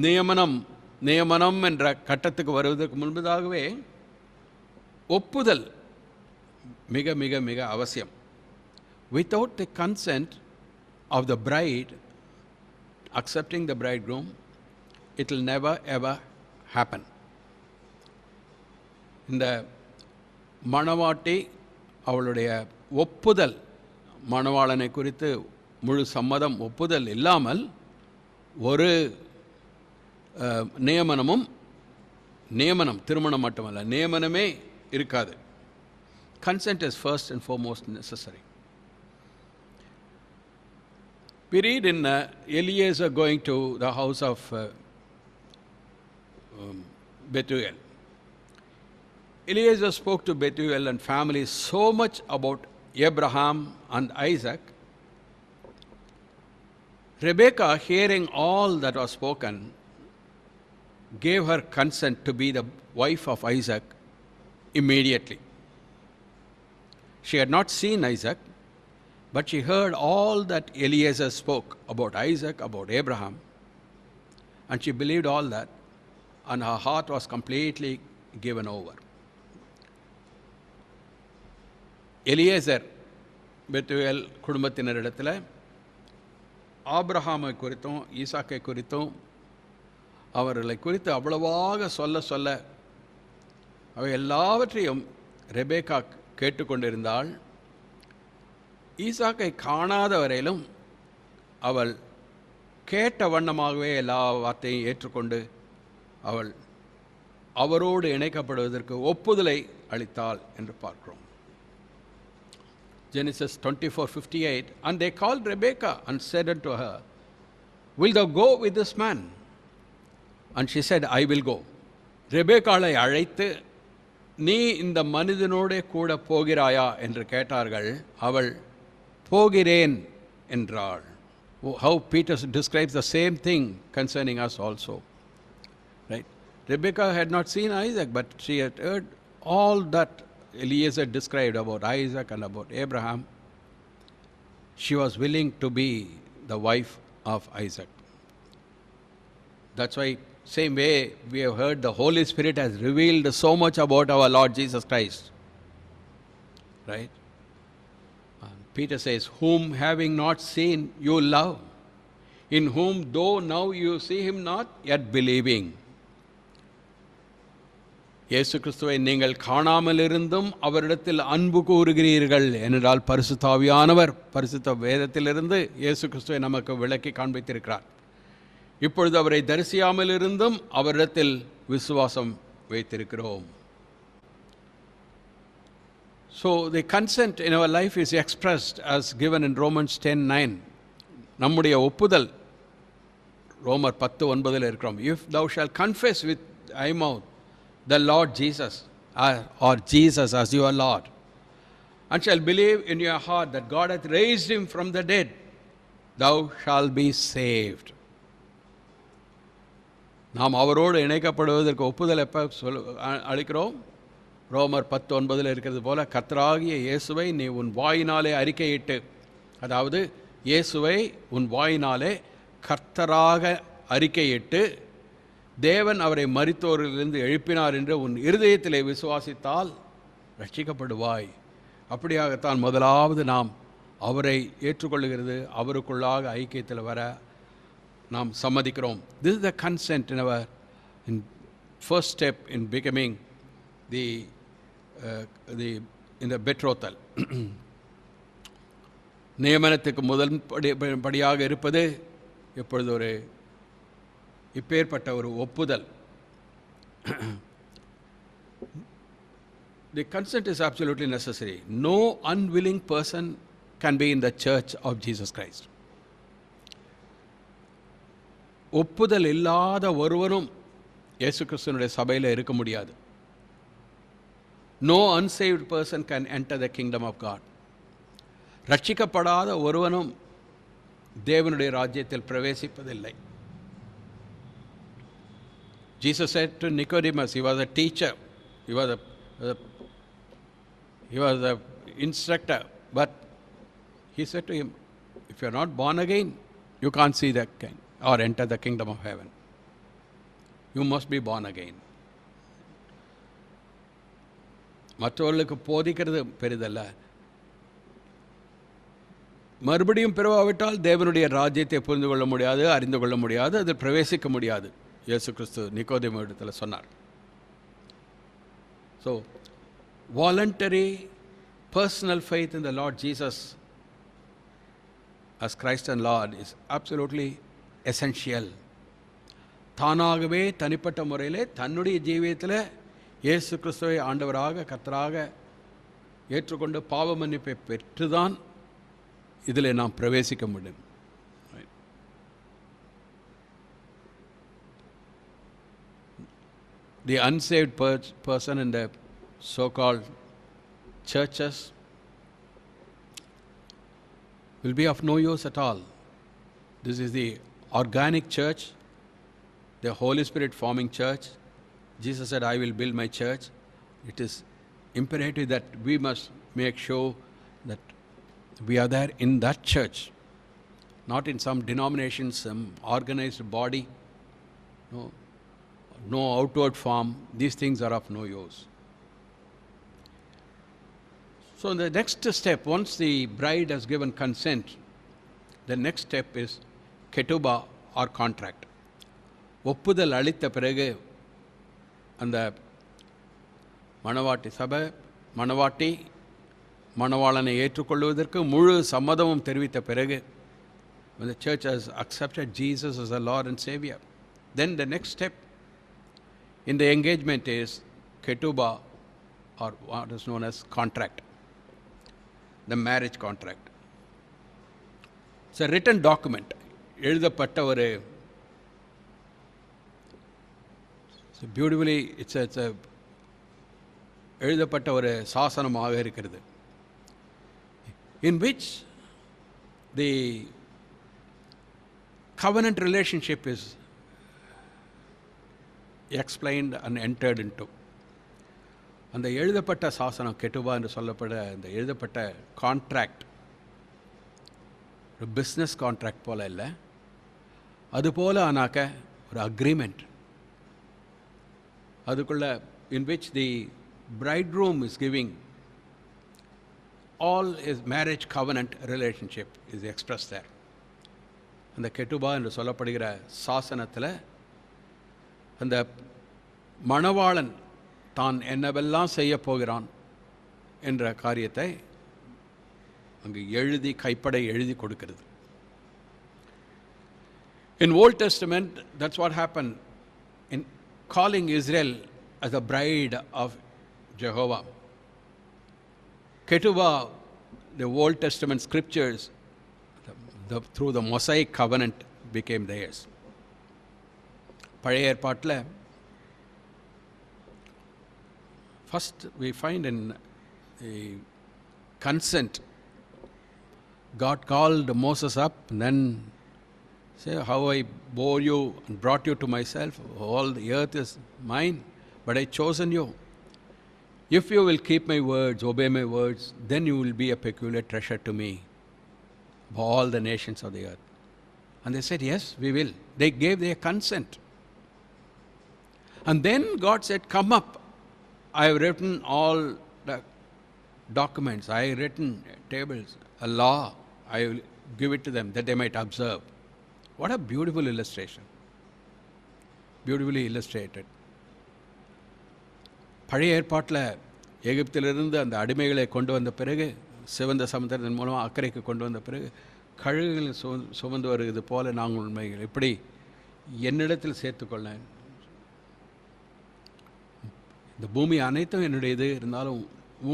நியமனம் என்ற கட்டத்துக்கு வருவதற்கு முன்பதாகவே ஒப்புதல் மிக மிக மிக அவசியம். Without the consent of the bride accepting the bridegroom, it will never ever happen. இந்த மணவாட்டி அவளுடைய ஒப்புதல், மணவாளனை குறித்து முழு சம்மதம், ஒப்புதல் இல்லாமல் ஒரு நியமனம் திருமணம் மட்டுமல்ல, நியமனமே இருக்காது. Consent is first and foremost necessary. We read in Eliezer going to the house of Bethuel. Eliezer spoke to Bethuel and family so much about Abraham and Isaac. Rebekah, hearing all that was spoken, gave her consent to be the wife of Isaac immediately. She had not seen Isaac, but she heard all that Eliezer spoke about Isaac, about Abraham, and she believed all that, and her heart was completely given over. Eliezer Bethuel குடும்பத்தினரிடத்தில் ஆபிரகாமை குறித்தும் ஈசாக்கை குறித்தும் அவர்களை குறித்து அவ்வளவாக சொல்ல அவை எல்லாவற்றையும் ரெபேக்கா கேட்டுக்கொண்டிருந்தாள். ஈசாக்கை காணாத வரையிலும் அவள் கேட்ட வண்ணமாகவே எல்லா வார்த்தையும் ஏற்றுக்கொண்டு அவள் அவரோடு இணைக்கப்படுவதற்கு ஒப்புதலை அளித்தாள் என்று பார்க்கிறோம். Genesis 24:58, and they called Rebekah and said unto her, will thou go with this man? And she said, I will go. ரெபேக்காளை அழைத்து, நீ இந்த மனிதனோடே கூட போகிறாயா என்று கேட்டார்கள். அவள் போகிறேன் என்றாள். How Peter describes the same thing concerning us also. Right? Rebecca had not seen Isaac, but she had heard all that Eliezer described about Isaac and about Abraham. She was willing to be the wife of Isaac. That's why, same way we have heard, the Holy Spirit has revealed so much about our Lord Jesus Christ. Right? And Peter says, whom having not seen you love, in whom though now you see him not, yet believing. இயேசு கிறிஸ்துவை நீங்கள் காணாமல் இருந்தும் அவரிடத்தில் அன்பு கூறுகிறீர்கள் என்றால் பரிசுத்த ஆவியானவர் பரிசுத்த வேதத்திலிருந்து இயேசு கிறிஸ்துவை நமக்கு விளக்கி காண்பித்திருக்கிறார். இப்பொழுது அவரை தரிசியாமல் இருந்தும் அவரிடத்தில் விசுவாசம் வைத்திருக்கிறோம். So the consent in our life is expressed as given in Romans 10:9. நம்முடைய ஒப்புதல் ரோமர் 10:9 இருக்கிறோம். If thou shalt confess with thy mouth the Lord Jesus, or Jesus as your Lord, and shall believe in your heart that God hath raised him from the dead, thou shalt be saved. நாம் அவரோடு இணைக்கப்படுவதற்கு ஒப்புதல் எப்போ அளிக்கிறோம்? ரோமர் 10:9 இருக்கிறது போல, கர்த்தராகிய இயேசுவை நீ உன் வாயினாலே அறிக்கையிட்டு, அதாவது இயேசுவை உன் வாயினாலே கர்த்தராக அறிக்கையிட்டு, தேவன் அவரை மரித்தோரிலிருந்து எழுப்பினார் என்று உன் இருதயத்திலே விசுவாசித்தால் ரட்சிக்கப்படுவாய். அப்படியாகத்தான் முதலாவது நாம் அவரை ஏற்றுக்கொள்ளுகிறது, அவருக்குள்ளாக ஐக்கியத்தில் வர நாம் சம்மதிக்கிறோம். This is the consent in our first step in becoming in the betrothal. நியமனத்துக்கு முதல் படியாக இருப்பது இப்பொழுது ஒரு இப்பேற்பட்ட ஒரு ஒப்புதல். The consent is absolutely necessary. No unwilling person can be in the church of Jesus Christ. ஒப்புதல் இல்லாத ஒருவரும் இயேசு கிறிஸ்துவினுடைய சபையில் இருக்க முடியாது. No unsaved person can enter the kingdom of God. ரட்சிக்கப்படாத ஒருவனும் தேவனுடைய ராஜ்யத்தில் பிரவேசிப்பதில்லை. Jesus said to Nicodemus, he was a teacher, he was a instructor, but he said to him, if you are not born again, you can't see the king or enter the kingdom of heaven. You must be born again. மற்றவர்களுக்கு போதிக்கிறது பெரிதல்ல, மறுபடியும் பிறவாவிட்டால் தேவனுடைய ராஜ்யத்தை புரிந்து கொள்ள முடியாது, அறிந்து கொள்ள முடியாது, அதில் பிரவேசிக்க முடியாது. இயேசு கிறிஸ்து நிக்கோதேமு இடத்தில் சொன்னார். So, voluntary personal faith in the Lord Jesus as Christ and Lord is absolutely essential. தானாகவே தனிப்பட்ட முறையிலே தன்னுடைய ஜீவியத்தில் இயேசு கிறிஸ்துவை ஆண்டவராக கர்த்தராக ஏற்றுக்கொண்டு பாவ மன்னிப்பை பெற்றுதான் இதில் நாம் பிரவேசிக்க முடியும். The unsaved person in the so-called churches will be of no use at all. This is the organic church, the Holy Spirit forming church. Jesus said, I will build my church. It is imperative that we must make sure that we are there in that church, not in some denomination, some organized body. No outward form. These things are of no use. So the next step, once the bride has given consent, the next step is ketubah or contract. ஒப்புதல் அளித்த பிறகு அந்த மணவாட்டி சபை மணவாட்டி மணவாளனை ஏற்றுக்கொள்வதற்கு முழு சம்மதமும் தெரிவித்த பிறகு, when the church has accepted Jesus as the Lord and Savior, then the next step in the engagement is ketubah, or what is known as contract, the marriage contract. It's a written document. எழுதப்பட்ட ஒரு beautifully it's எழுதப்பட்ட ஒரு சாசனமாக இருக்கிறது. In which the covenant relationship is explained and entered into. அந்த எழுதப்பட்ட சாசனம் கெட்டுபா என்று சொல்லப்பட அந்த எழுதப்பட்ட கான்ட்ராக்ட் ஒரு பிஸ்னஸ் கான்ட்ராக்ட் போல இல்லை, அதுபோல் ஆனாக்க ஒரு அக்ரிமெண்ட். அதுக்குள்ள in which the bridegroom is giving all his marriage covenant relationship is expressed there. அந்த கெட்டுபா என்று சொல்லப்படுகிற சாசனத்தில் அந்த மணவாளன் தான் என்னவெல்லாம் செய்ய போகிறான் என்ற காரியத்தை அங்கு எழுதி கைப்பட எழுதி கொடுக்கிறது. In Old Testament, that's what happened in calling Israel as the bride of Jehovah. Ketubah, the Old Testament scriptures, through the Mosaic covenant became theirs. பழைய ஏற்பாட்டில் first we find in the consent, God called Moses up and then say, how I bore you and brought you to myself, all the earth is mine, but I chosen you. If you will keep my words, obey my words, then you will be a peculiar treasure to me of all the nations of the earth. And they said, yes, we will. They gave their consent. And then God said, come up. I have written all the documents. I have written tables, a law. I will give it to them that they might observe. What a beautiful illustration. Beautifully illustrated. பழைய ஏற்பாட்டில் எகிப்திலிருந்து அந்த அடிமைகளை கொண்டு வந்த பிறகு சிவந்த சமுத்திரத்தின் மூலம் அக்கறைக்கு கொண்டு வந்த பிறகு கழுகுகள் சுமந்து வருகிறது போல நாங்கள் உண்மைகள் இப்படி என்னிடத்தில் சேர்த்துக்கொள்ள, இந்த பூமி அனைத்தும் என்னுடையது, இருந்தாலும்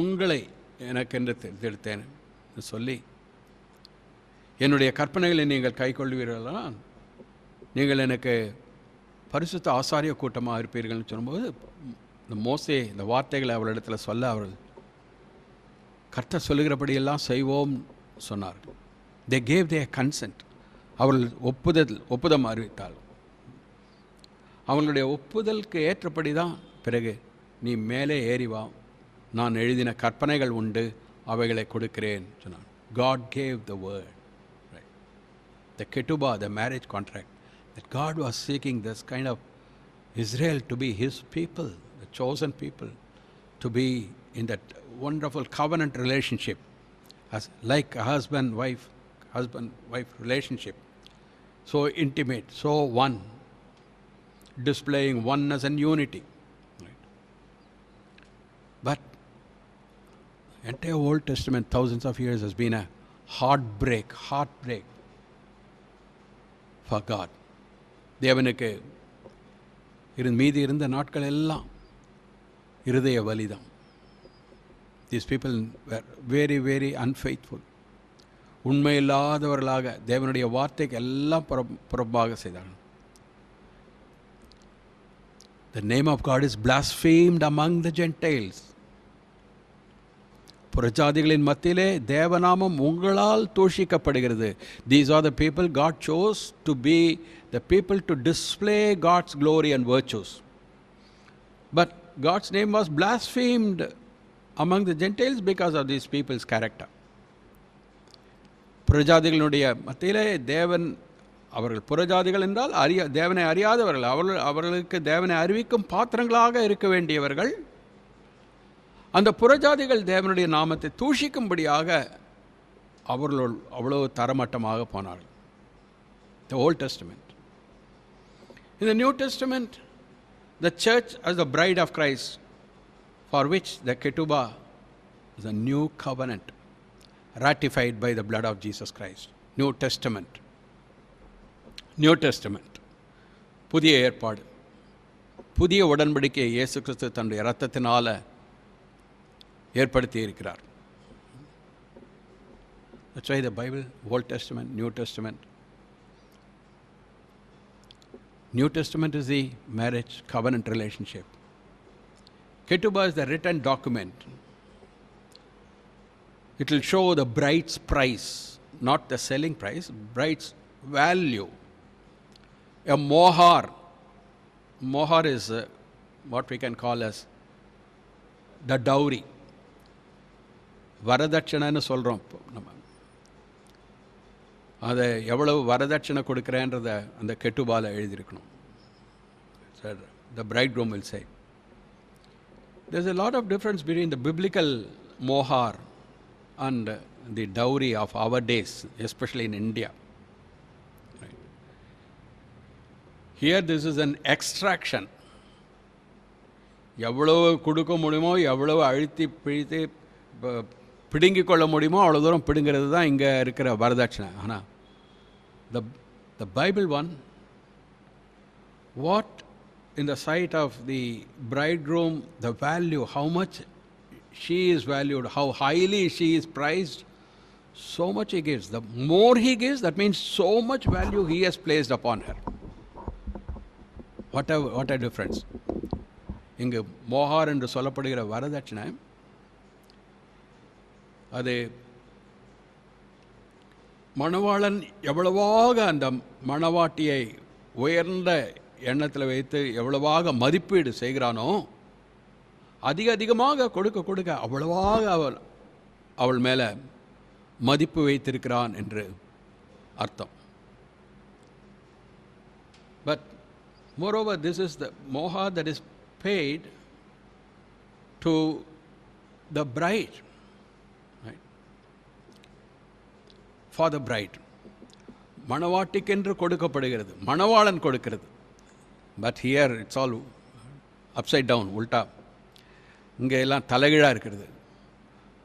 உங்களை எனக்கென்று தேர்ந்தெடுத்தேன் சொல்லி என்னுடைய கற்பனைகளை நீங்கள் கை கொள்வீர்களா நீங்கள் எனக்கு பரிசுத்த ஆசாரிய கூட்டமாக இருப்பீர்கள்னு சொல்லும்போது இந்த மோசே இந்த வார்த்தைகளை அவர்களிடத்தில் சொல்ல அவர்கள் கர்த்தர் சொல்லுகிறபடியெல்லாம் செய்வோம் சொன்னார்கள். They gave there consent. அவர்கள் ஒப்புதம் அறிவித்தாள். அவங்களுடைய ஒப்புதலுக்கு ஏற்றபடி தான் பிறகு நீ மேலே ஏறி வா, நான் எழுதின கற்பனைகள் உண்டு, அவைகளை கொடுக்கிறேன் சொன்னான். God gave the word. Right. The ketubah, the marriage contract, that God was seeking this kind of Israel to be his people, the chosen people, to be in that wonderful covenant relationship, as like a husband-wife relationship, so intimate, so one, displaying oneness and unity. Right. But entire Old Testament, thousands of years, has been a heartbreak for God. தேவனுக்கு மீதி இருந்த நாட்கள் எல்லாம் இருதய வலிதான். These people were very, very unfaithful. உண்மையில்லாதவர்களாக தேவனுடைய வார்த்தைக்கு எல்லாம் புறம்பாக செய்தார்கள். The name of God is blasphemed among the Gentiles. புறஜாதிகளின் மத்தியிலே தேவநாமம் உங்களால் தூஷிக்கப்படுகிறது. These are the people God chose to be the people to display God's glory and virtues. But God's name was blasphemed among the Gentiles because of these people's character. புறஜாதிகளுடைய மத்தியிலே தேவன், அவர்கள் புறஜாதிகள் என்றால் தேவனை அறியாதவர்கள், அவர்களுக்கு தேவனை அறிவிக்கும் பாத்திரங்களாக இருக்க வேண்டியவர்கள். அந்த புறஜாதிகள் தேவனுடைய நாமத்தை தூஷிக்கும்படியாக அவர்கள் அவ்வளவு தரமட்டமாக போனார்கள். The Old Testament. In the New Testament, the church as the bride of Christ, for which the ketubah is a new covenant ratified by the blood of Jesus Christ. New Testament. புதிய ஏற்பாடு, புதிய உடன்படிக்கை இயேசு கிறிஸ்து தன்னுடைய இரத்தத்தினால ஏற்படுத்தி இருக்கிறார். That's why the Bible, Old Testament, New Testament, New Testament is the marriage covenant relationship. Ketubah is the written document. It will show the bride's price, not the selling price, bride's value. A mohar. Mohar is what we can call as the dowry. வரதட்சணைன்னு சொல்கிறோம் நம்ம. அதை எவ்வளவு வரதட்சணை கொடுக்குறேன்றத அந்த கெட்டுபால எழுதியிருக்கணும். Sir the bridegroom will say. There's a lot of difference between the biblical mohar and the dowry of our days, especially in India. Right. Here this is an extraction. எவ்வளவு கொடுக்க முடியுமோ, எவ்வளவு அழுத்தி பிழித்து பிடுங்கிக் கொள்ள முடியுமோ அவ்வளோ தூரம் பிடுங்கிறது தான் இங்கே இருக்கிற வரதட்சணை. ஆனால் the Bible one, what in the sight of the bridegroom, the value, how much she is valued, how highly she is prized, so much he gives. The more he gives, that means so much value he has placed upon her. What a difference. இங்கு மோஹார் என்று சொல்லப்படுகிற வரதட்சணை அது மணவாளன் எவ்வளவாக அந்த மணவாட்டியை உயர்ந்த எண்ணத்தில் வைத்து எவ்வளவாக மதிப்பீடு செய்கிறானோ அதிகமாக கொடுக்க அவ்வளவாக அவள் மேலே மதிப்பு வைத்திருக்கிறான் என்று அர்த்தம். But moreover, this is the mohar that is paid to the bride, right? For the bride. மணவாட்டிக்கென்று கொடுக்கப்படுகிறது, மணவாளன் கொடுக்கிறது. But here it's all upside down, உல்டா. இங்கே எல்லாம் தலைகீழாக இருக்கிறது.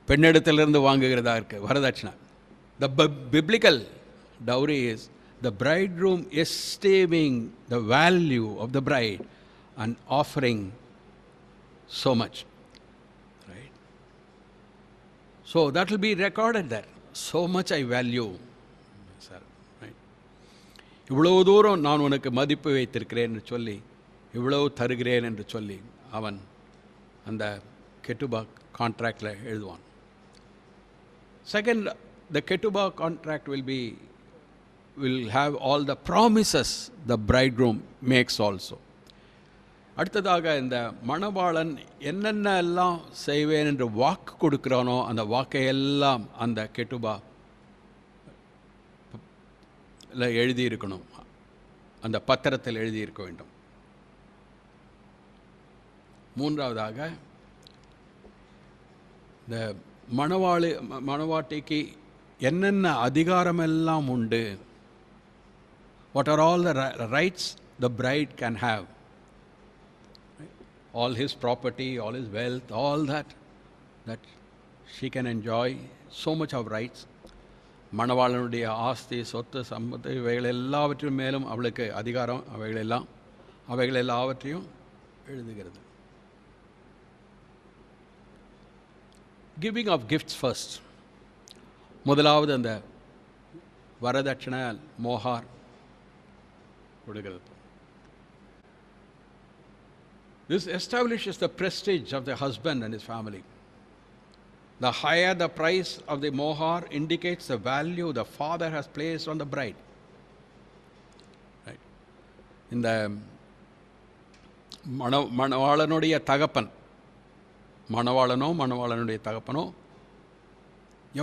பெண்ணிடத்திலிருந்து வாங்குகிறதா இருக்கு வரதட்சணை. The biblical dowry is the bridegroom esteeming the value of the bride and offering so much, right? So that will be recorded there. So much I value, sir, right? இவ்வளவு தூரம் நான் உனக்கு மதிப்பு வைத்திருக்கிறேன் என்று சொல்லி, இவ்வளவு தருகிறேன் என்று சொல்லி அவன் அந்த கெட்டுபா கான்ட்ராக்டில் எழுதுவான். Second, the ketubah contract will have all the promises the bridegroom makes also. அடுத்ததாக இந்த மணவாளன் என்னென்னலாம் செய்வேன் என்று வாக்கு கொடுக்கிறானோ அந்த வாக்கையெல்லாம் அந்த கெட்டுபா எழுதியிருக்கணும், அந்த பத்திரத்தில் எழுதியிருக்க வேண்டும். மூன்றாவதாக இந்த மணவாட்டிக்கு என்னென்ன அதிகாரமெல்லாம் உண்டு, what are all the rights the bride can have, all his property, all his wealth, all that she can enjoy, so much of rights. மணவாளனுடைய ஆஸ்தி, சொத்து, சம்பத்து இவைகள் எல்லாவற்றின் மேலும் அவளுக்கு அதிகாரம், அவைகள் எல்லாவற்றையும் எழுதுகிறது. Giving of gifts first. முதலாவது அந்த வரதட்சணை மோஹார் கொடுக்கிறது. This establishes the prestige of the husband and his family. The higher the price of the mohar indicates the value the father has placed on the bride. Right? இந்த மணவாளனுடைய தகப்பன், மணவாளனுடைய தகப்பனோ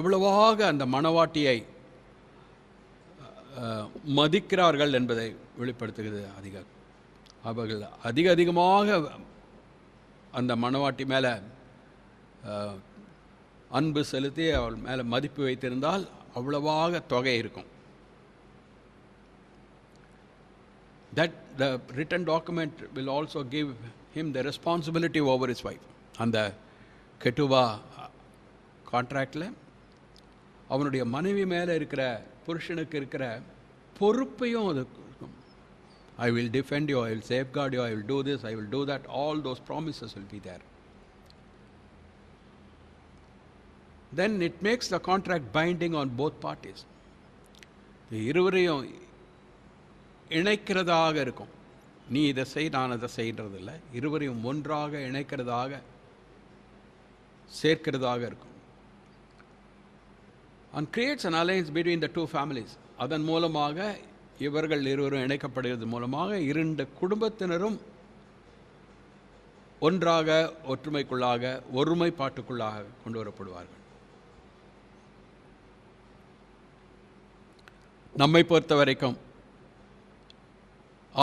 எவ்வளவாக அந்த மணவாட்டியை மதிக்கிறார்கள் என்பதை வெளிப்படுத்துகிறது. அவர்கள் அதிகமாக அந்த மணவாட்டி மேலே அன்பு செலுத்தி அவள் மேலே மதிப்பு வைத்திருந்தால் அவ்வளவாக தொகை இருக்கும். That the written document will also give him the responsibility over his wife. அந்த கெட்டுவா கான்ட்ராக்டில் அவனுடைய மனைவி மேலே இருக்கிற புருஷனுக்கு இருக்கிற பொறுப்பையும் அது இருக்கும். I will defend you, I will safeguard you, I will do this, I will do that. All those promises will be there. Then it makes the contract binding on both parties. இருவரையும் இணைக்கிறதாக இருக்கும். நீ இதை செய், நான் அதை செய்கிறது இல்லை. இருவரையும் ஒன்றாக இணைக்கிறதாக, சேர்க்கிறதாக இருக்கும். and creates an alliance between the two families. அதன் மூலமாக இவர்கள் இருவரும் இணைக்கப்படுகிறது மூலமாக இரண்டு குடும்பத்தினரும் ஒன்றாக, ஒற்றுமைக்குள்ளாக, ஒருமைப்பாட்டுக்குள்ளாக கொண்டு வரப்படுவார்கள். நம்மை பொறுத்த வரைக்கும்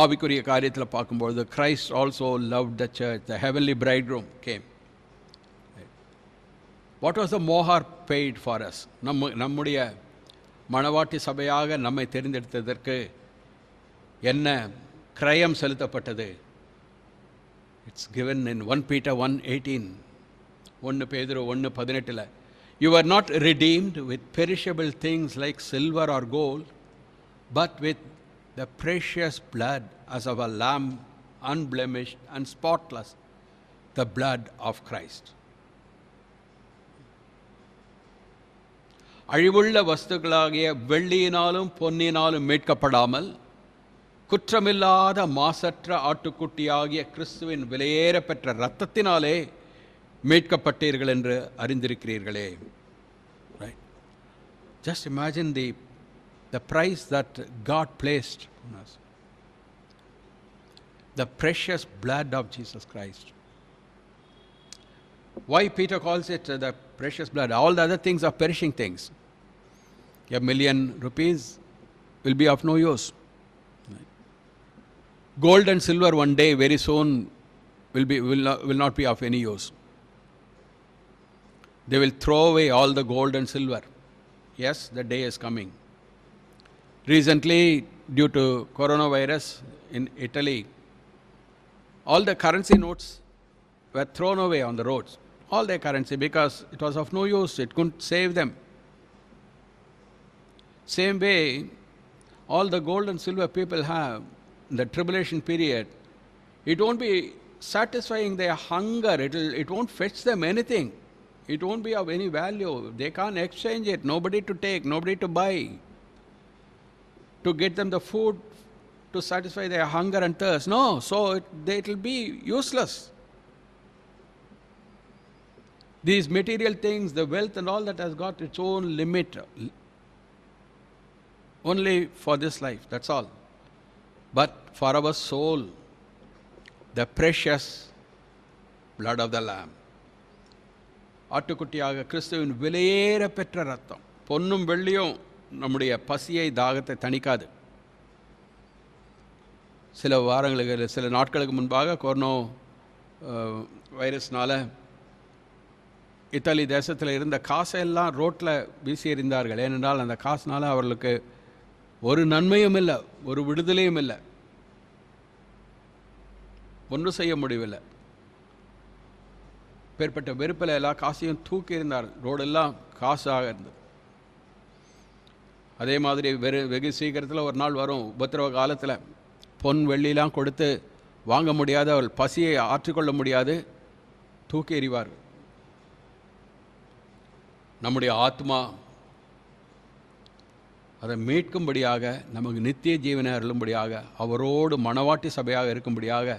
ஆவிக்குரிய காரியத்தில் பார்க்கும்பொழுது, Christ also loved the church. The heavenly bridegroom came. What was the மோஹார் பெய்ட் ஃபார் அஸ்? நம்முடைய மணவாட்டி சபையாக நம்மை தெரிந்தெடுத்ததற்கு என்ன கிரயம் செலுத்தப்பட்டது? It's given in 1 Peter 1:18. 1 பேதுரு 1:18. You are not redeemed with perishable things like silver or gold, but with the precious blood as of a lamb, unblemished and spotless, the blood of Christ. அழிவுள்ள வஸ்துக்களாகிய வெள்ளியினாலும் பொன்னினாலும் மீட்கப்படாமல் குற்றமில்லாத மாசற்ற ஆட்டுக்குட்டியாகிய கிறிஸ்துவின் விலையேற பெற்ற இரத்தத்தினாலே மீட்கப்பட்டீர்கள் என்று அறிந்திருக்கிறீர்களே. Right? Just imagine the price that God placed on us. The precious blood of Jesus Christ. Why Peter calls it the precious blood? All the other things are perishing things. $1,000,000 will be of no use. Gold and silver one day, very soon, will not be of any use. They will throw away all the gold and silver. Yes, the day is coming. Recently, due to coronavirus in Italy, all the currency notes were thrown away on the roads. All their currency, because it was of no use. It couldn't save them. Same way, all the gold and silver people have in the tribulation period, it won't be satisfying their hunger. It won't fetch them anything. It won't be of any value. They can't exchange it. Nobody to take, nobody to buy, to get them the food to satisfy their hunger and thirst. No, so it will be useless. These material things, the wealth and all that has got its own limit. Only for this life, that's all. But for our soul, the precious blood of the Lamb. ஆட்டுக்குட்டியாக கிறிஸ்துவின் விலையேற பெற்ற ரத்தம். பொன்னும் வெள்ளியும் நம்முடைய பசியை, தாகத்தை தணிக்காது. சில நாட்களுக்கு முன்பாக கொரோனா வைரஸ்னால இத்தாலி தேசத்தில் இருந்த காசெல்லாம் ரோட்டில் வீசி எறிந்தார்கள். ஏனென்றால் அந்த காசுனால அவர்களுக்கு ஒரு நன்மையும் இல்லை, ஒரு விடுதலையும் இல்லை, ஒன்றும் செய்ய முடியவில்லை. பேர்பட்ட வெறுப்பில் எல்லா காசையும் தூக்கி இருந்தார். ரோடெல்லாம் காசாக இருந்தது. அதே மாதிரி வெகு சீக்கிரத்தில் ஒரு நாள் வரும், உபத்திரவ காலத்தில் பொன் வெள்ளிலாம் கொடுத்து வாங்க முடியாத, அவள் பசியை ஆற்றிக்கொள்ள முடியாது, தூக்கி எறிவார்கள். நம்முடைய ஆத்மா அதை மீட்கும்படியாக, நமக்கு நித்திய ஜீவனை அருளும்படியாக, அவரோடு மணவாட்டி சபையாக இருக்கும்படியாக,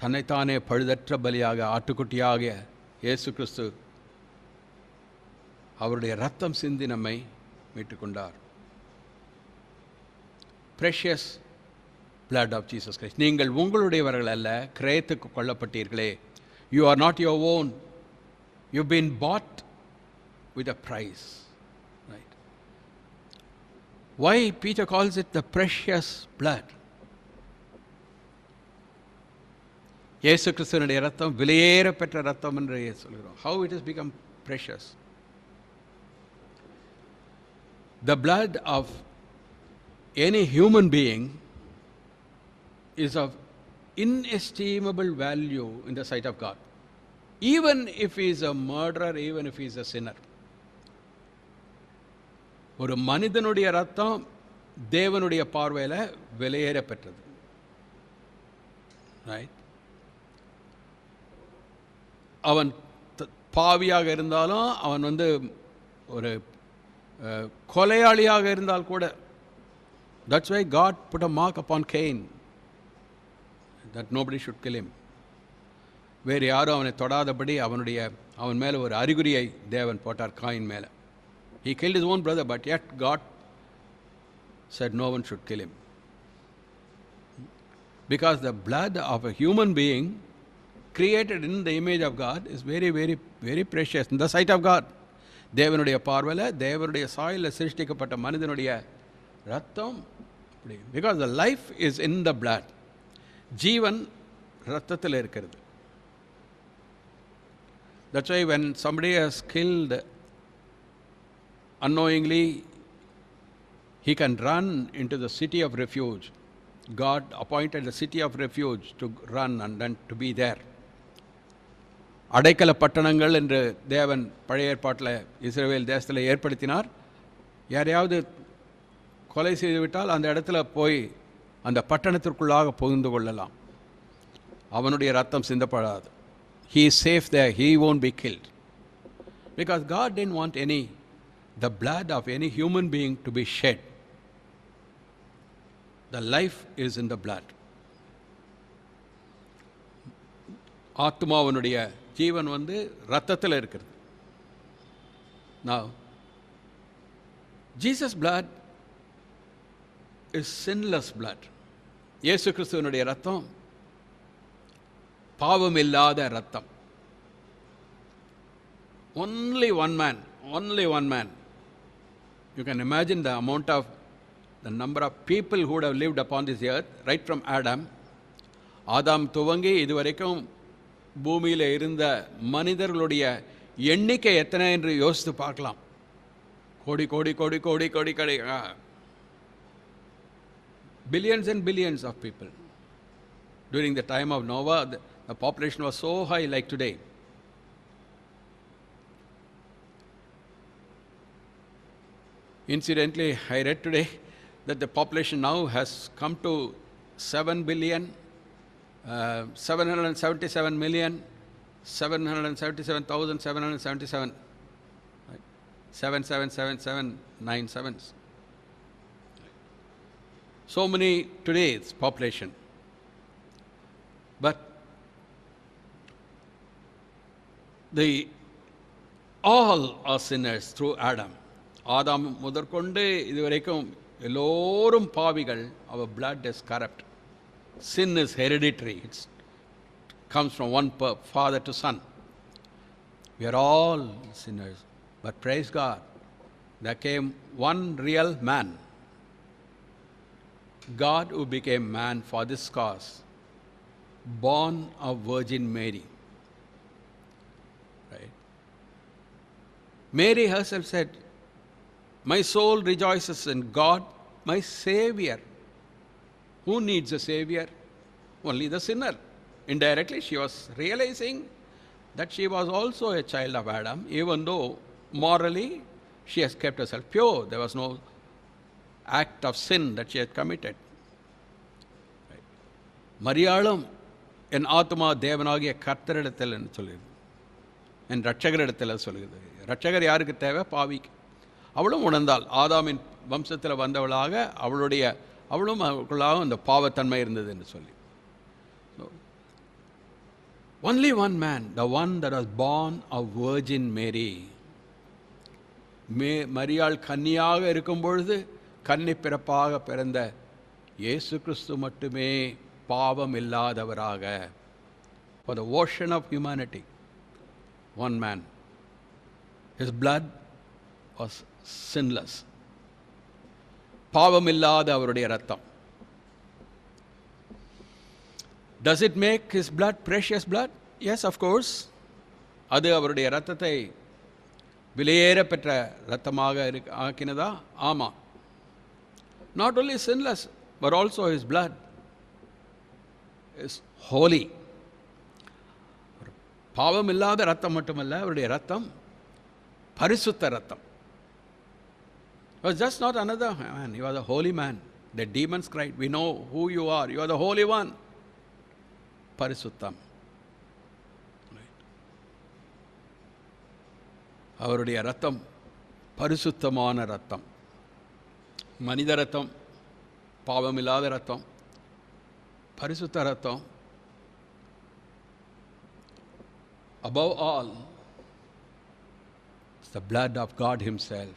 தன்னைத்தானே பழுதற்ற பலியாக ஆட்டுக்குட்டியாக இயேசு கிறிஸ்து அவருடைய இரத்தம் சிந்தி நம்மை மீட்டுக்கொண்டார். precious blood of Jesus Christ. நீங்கள் உங்களுடையவர்கள் அல்ல, கிரயத்துக்கு கொள்ளப்பட்டீர்களே. You are not your own. You've been bought with a price. Right? Why Peter calls it the precious blood? இயேசு கிறிஸ்துவினுடைய இரத்தம் விலையேற பெற்ற இரத்தம் என்று சொல்கிறோம். How it has become precious? The blood of any human being is of inestimable value in the sight of God. Even if he is a murderer, even if he is a sinner. ஒரு மனிதனுடைய இரத்தம் தேவனுடைய பார்வையில் விலையேற பெற்றது. Right? அவன் பாவியாக இருந்தாலும், அவன் ஒரு கொலையாளியாக இருந்தால் கூட, that's why God put a mark upon Cain. that nobody should kill him. வேறு யாரும் அவனை தொடாதபடி அவன் மேலே ஒரு அறிகுறியை தேவன் போட்டார் காயின் மேலே. He killed his own brother, but yet God said no one should kill him. Because the blood of a human being created in the image of God is very, very, very precious in the sight of God. தேவனுடைய பார்வையில் தேவனுடைய சாயலில் சிருஷ்டிக்கப்பட்ட மனிதனுடைய ரத்தம் அப்படி. Because the life is in the blood. ஜீவன் ரத்தத்தில் இருக்கிறது. That's why when somebody has killed unknowingly, he can run into the city of refuge. God appointed the city of refuge to run and then to be there. அடைக்கல பட்டணங்கள் என்று தேவன் பழைய ஏற்பாட்டில் இஸ்ரவேல் தேசத்தில் ஏற்படுத்தினார். யாரையாவது கொலை செய்துவிட்டால் அந்த இடத்துல போய் அந்த பட்டணத்திற்குள்ளாக புகுந்து கொள்ளலாம். அவனுடைய ரத்தம் சிந்தப்படாது. He is safe there. He won't be killed. Because God didn't want the blood of any human being to be shed. The life is in the blood. ஆத்மாவனுடைய ஜீவன் ரத்தத்தில் இருக்கிறது. Now, Jesus' blood is sinless blood. இயேசு கிறிஸ்துவினுடைய ரத்தம் பாவம் இல்லாத ரத்தம். Only one man. You can imagine the number of people who would have lived upon this earth right from Adam. ஆதாம் துவங்கி இதுவரைக்கும் பூமியில் இருந்த மனிதர்களுடைய எண்ணிக்கை எத்தனை என்று யோசித்து பார்க்கலாம். கோடி கோடி கோடி கோடி கோடி கோடி billions and billions of people. During the time of Noah, the population was so high like today. Incidentally, I read today that the population now has come to 7,777,777,777. Right? 777797. So many today's population. But all are sinners through Adam. ஆதாம் முதற்கொண்டு இதுவரைக்கும் எல்லோரும் பாவிகள். Our blood is corrupt. Sin is hereditary. It comes from one father to son. We are all sinners. But praise God, there came one real man. God who became man for this cause, born of Virgin Mary. Right? Mary herself said, my soul rejoices in God, my Savior. Who needs a Savior? Only the sinner. Indirectly, she was realizing that she was also a child of Adam, even though morally she has kept herself pure. There was no act of sin that she had committed. Right? மரியாளும் என் ஆத்மா தேவனாகிய கர்த்தரிடத்தில் என்று சொல்லுது, என் ரட்சகரிடத்தில் சொல்லுது. ரட்சகர் யாருக்கு தேவை? பாவிக்கு. அவளும் உணர்ந்தாள். ஆதாமின் வம்சத்தில் வந்தவளாக அவளும் அவளுக்குள்ளாக அந்த பாவத்தன்மை இருந்தது என்று சொல்லி. Only one man, the one that was born of Virgin Mary. மரியாள் கன்னியாக இருக்கும் பொழுது கன்னி பிறப்பாக பிறந்த இயேசு கிறிஸ்து மட்டுமே பாவம் இல்லாதவராக. For the ocean of humanity, one man. His blood was sinless. பாவம் இல்லாத அவருடைய ரத்தம். Does it make his blood precious blood? Yes, of course. அது அவருடைய ரத்தத்தை விலையேற பெற்ற ரத்தமாக ஆக்கினதா? ஆமா. Not only sinless, but also his blood is holy. பாவம் இல்லாத ரத்தம் மட்டுமல்ல, அவருடைய ரத்தம் பரிசுத்த ரத்தம். He was just not another man. He was a holy man. The demons cried, we know who you are. You are the Holy One. பரிசுத்தம். அவருடைய ரத்தம் பரிசுத்தமான ரத்தம். மனித ரத்தம், பாவமில்லாத ரத்தம், பரிசுத்த ரத்தம், Above all, it's the blood of God Himself.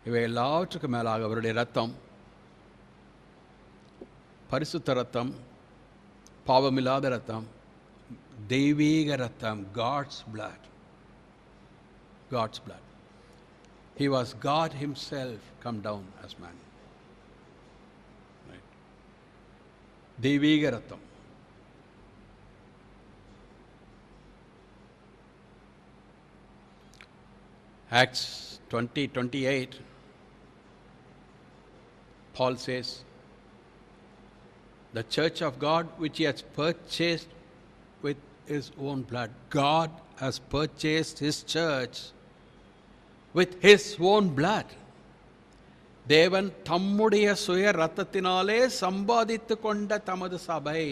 இவை எல்லாவற்றுக்கும் மேலாக அவருடைய ரத்தம், பரிசுத்த ரத்தம், பாவமில்லாத ரத்தம், தெய்வீக ரத்தம், God's blood. God's blood. He was God Himself come down as man. Right. தெய்வீக ரத்தம். Acts 20:28, Paul says, the church of God which He has purchased with His own blood. God has purchased His church with His own blood. தேவன் தம்முடைய சுய ரத்தத்தினாலே சம்பாதித்து கொண்ட தமது சபை.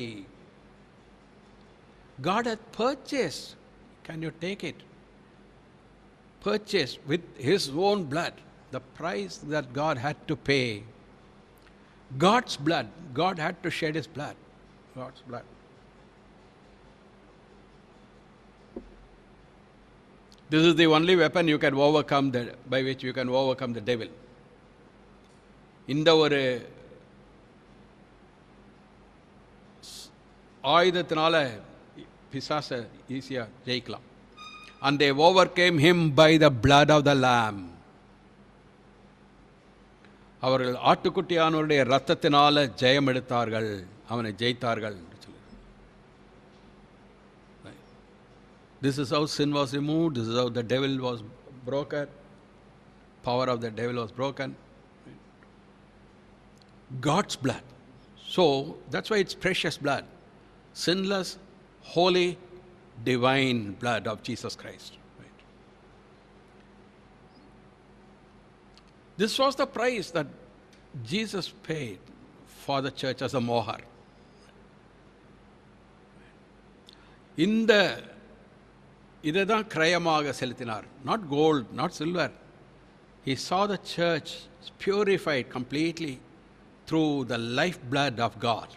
God hath purchased. Can you take it? Purchased with His own blood. The price that God had to pay. God's blood. God had to shed His blood. God's blood. This is the only weapon you can overcome by which you can overcome the devil. இந்த ஒரு ஆயுதத்தினால பிசாசை ஈஸியாக ஜெயிக்கலாம். And they overcame him by the blood of the Lamb. அவர்கள் ஆட்டுக்குட்டியானவருடைய இரத்தத்தினால ஜெயம் எடுத்தார்கள், அவனை ஜெயித்தார்கள். This is how sin was removed. This is how the devil was broken. Power of the devil was broken. God's blood. So that's why it's precious blood. Sinless, holy, divine blood of Jesus Christ. Right. This was the price that Jesus paid for the church as a mohar. இந்த இதை தான் கிரயமாக செலுத்தினார். Not gold, not silver. He saw the church purified completely through the life blood of God.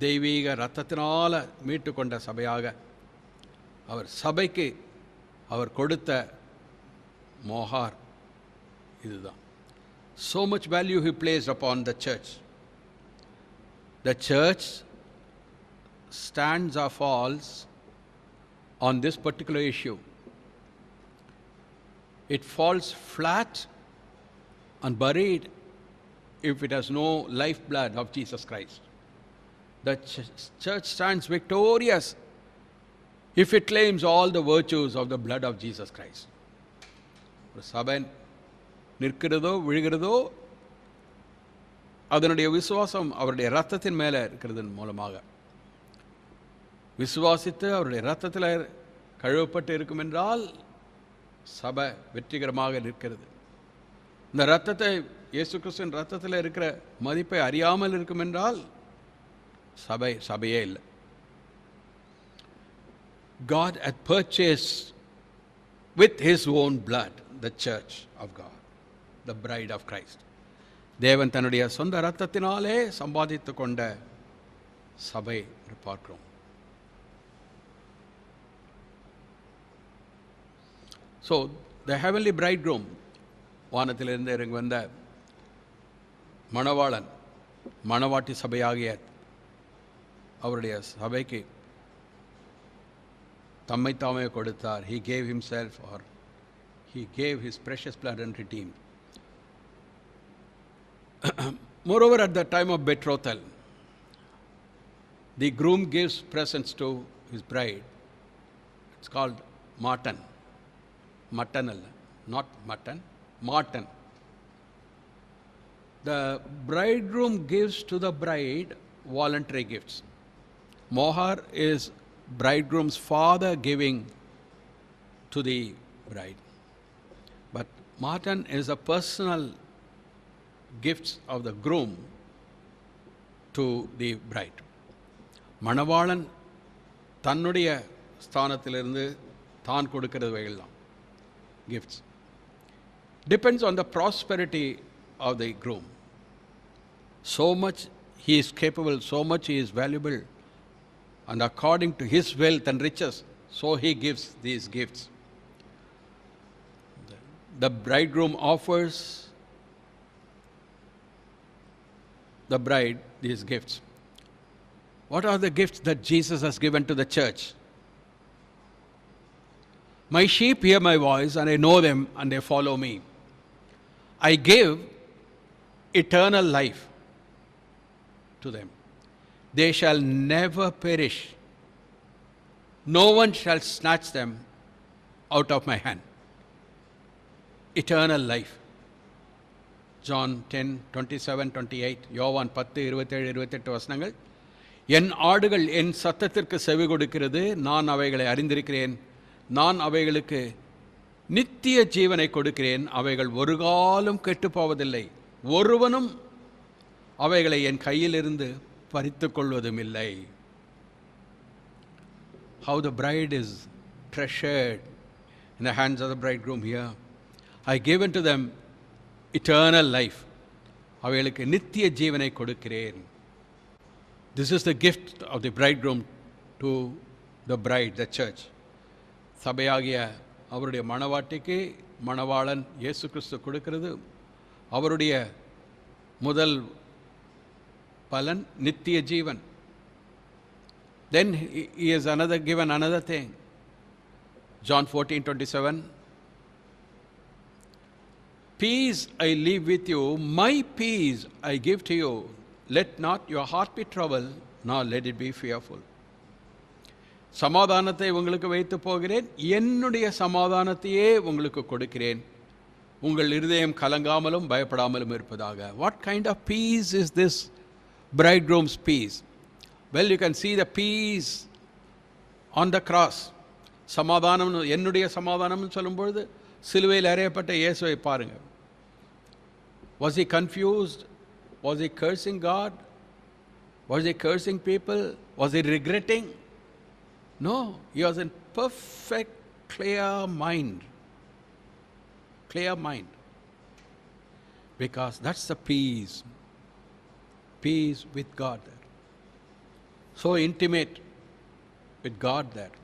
தெய்வீக ரத்தத்தினால மீட்டு கொண்ட சபையாக அவர் சபைக்கு அவர் கொடுத்த மோகார் இதுதான். So much value He placed upon the church. The church stands or falls on this particular issue. It falls flat and buried if it has no lifeblood of Jesus Christ. The church stands victorious if it claims all the virtues of the blood of Jesus Christ. ஒரு சபை நிற்கிறதோ விழுகிறதோ அதனுடைய விசுவாசம் அவருடைய இரத்தத்தின் மேலே இருக்கிறதன் மூலமாக. விசுவாசித்து அவருடைய இரத்தத்தில் கழுவப்பட்டு இருக்கும் என்றால் சபை வெற்றிகரமாக நிற்கிறது. இந்த இரத்தத்தை இயேசு கிறிஸ்துவின் இரத்தத்தில் இருக்கிற மதிப்பை அறியாமல் இருக்கும் என்றால் சபையே இல்லை. God had purchased with His own blood the church of God, the bride of Christ. தேவன் தன்னுடைய சொந்த இரத்தத்தினாலே சம்பாதித்து கொண்ட சபை பார்க்கிறோம். So the heavenly bridegroom, வானத்திலிருந்து இறங்கி வந்த மணவாளன் மணவாட்டி சபையாகிய அவருடைய சபைக்கு தம்மை தாமே கொடுத்தார். He gave Himself, or He gave His precious blood and redeemed. Moreover, at the time of betrothal, the groom gives presents to his bride. It's called marten. Mutton, not mutton, marten. The bridegroom gives to the bride voluntary gifts. Mohar is bridegroom's father giving to the bride. But marten is the personal gifts of the groom to the bride. மணவாளன் தன்னுடைய ஸ்தானத்திலிருந்து தான் கொடுக்கிறவையெல்லாம் gifts. Depends on the prosperity of the groom. So much he is capable, so much he is valuable, and according to his wealth and riches, So he gives these gifts. The bridegroom offers the bride these gifts. What are the gifts that Jesus has given to the church? My sheep hear my voice, and I know them, and they follow me. I give eternal life to them. They shall never perish. No one shall snatch them out of my hand. Eternal life. John 10:27-28. யோவான் 10:27-28 வசனங்கள். என் ஆடுகள் என் சத்தத்திற்கு செவி கொடுக்கிறது, நான் அவைகளை அறிந்திருக்கிறேன், நான் அவைகளுக்கு நித்திய ஜீவனை கொடுக்கிறேன், அவைகள் ஒரு காலம் கெட்டுப் போவதில்லை, ஒருவனும் அவைகளை என் கையிலிருந்து பறித்துக் கொள்வதும் இல்லை. How the bride is treasured in the hands of the bridegroom here. I give unto them eternal life. அவைகளுக்கு நித்திய ஜீவனை கொடுக்கிறேன். This is the gift of the bridegroom to the bride, the church. சபையாகிய அவருடைய மணவாட்டிக்கு மணவாளன் இயேசு கிறிஸ்து கொடுக்கிறது அவருடைய முதல் பலன் நித்திய ஜீவன். Then he is given another thing. John 14:27. Peace I leave with you, my peace I give to you. Let not your heart be troubled, nor let it be fearful. சமாதானத்தை உங்களுக்கு வைத்து போகிறேன், என்னுடைய சமாதானத்தையே உங்களுக்கு கொடுக்கிறேன், உங்கள் இருதயம் கலங்காமலும் பயப்படாமலும் இருப்பதாக. What kind of peace is this bridegroom's peace? Well, you can see the peace on the cross. சமாதானம், என்னுடைய சமாதானம்னு சொல்லும்பொழுது சிலுவையில் அறையப்பட்ட இயேசுவை பாருங்க. Was he confused? Was he cursing God? Was he cursing people? Was he regretting? No, he was in perfect clear mind. Clear mind. Because that's the peace. Peace with God there. So intimate with God there.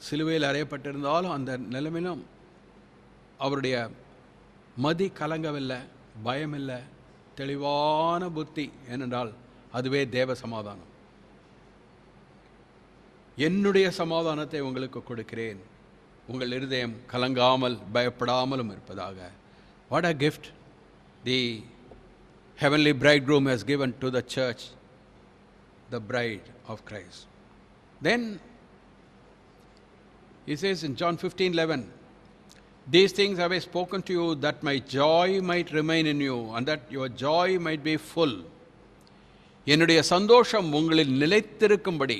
சிலுவையில் அறையப்பட்டிருந்தாலும் அந்த நிலைமையிலும் அவருடைய மதி கலங்கவில்லை, பயமில்லை, தெளிவான புத்தி. ஏனென்றால் அதுவே தேவ சமாதானம். என்னுடைய சமாதானத்தை உங்களுக்கு கொடுக்கிறேன், உங்கள் இருதயம் கலங்காமல் பயப்படாமலும் இருப்பதாக. What a gift the heavenly bridegroom has given to the church, the bride of Christ. Then he says in John 15:11, these things have I spoken to you that my joy might remain in you and that your joy might be full. என்னுடைய சந்தோஷம் உங்களில் நிலைத்திருக்கும்படி.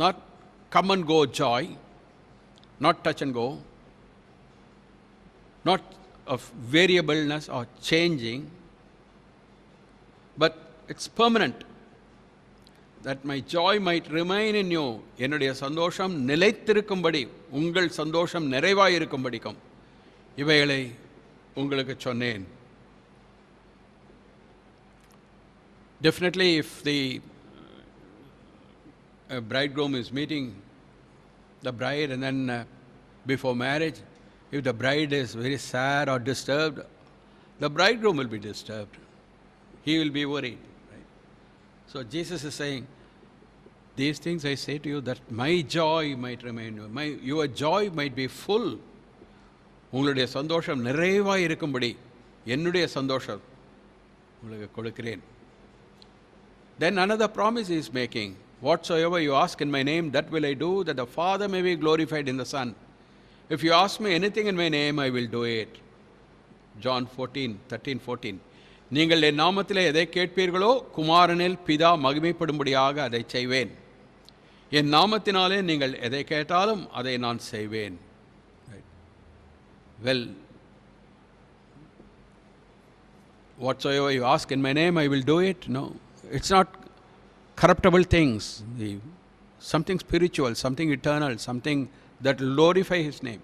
Not come and go joy, not touch and go, not of variableness or changing, but it's permanent. That my joy might remain in you. என்னுடைய சந்தோஷம் நிலைத்திருக்கும்படி, உங்கள் சந்தோஷம் நிறைவாயிருக்கும்படிக்கும் இவைகளை உங்களுக்கு சொன்னேன். Definitely, if the bridegroom is meeting the bride and then before marriage, if the bride is very sad or disturbed, the bridegroom will be disturbed. He will be worried. So Jesus is saying, these things I say to you that my joy might remain, your joy might be full. உங்களுடைய சந்தோஷம் நிறைவாய் இருக்கும்படி என்னுடைய சந்தோஷம் உங்களுக்கு கொடுக்கிறேன். Then another promise he is making. Whatsoever you ask in my name, that will I do, that the Father may be glorified in the Son. If you ask me anything in my name, I will do it. John 13:14. நீங்கள் என் நாமத்திலே எதை கேட்பீர்களோ குமாரனில் பிதா மகிமைப்படும்படியாக அதை செய்வேன். என் நாமத்தினாலே நீங்கள் எதை கேட்டாலும் அதை நான் செய்வேன். Well, whatsoever you ask in my name, I will do it. No, it's not corruptible things. Something spiritual, something eternal, something that will glorify His name.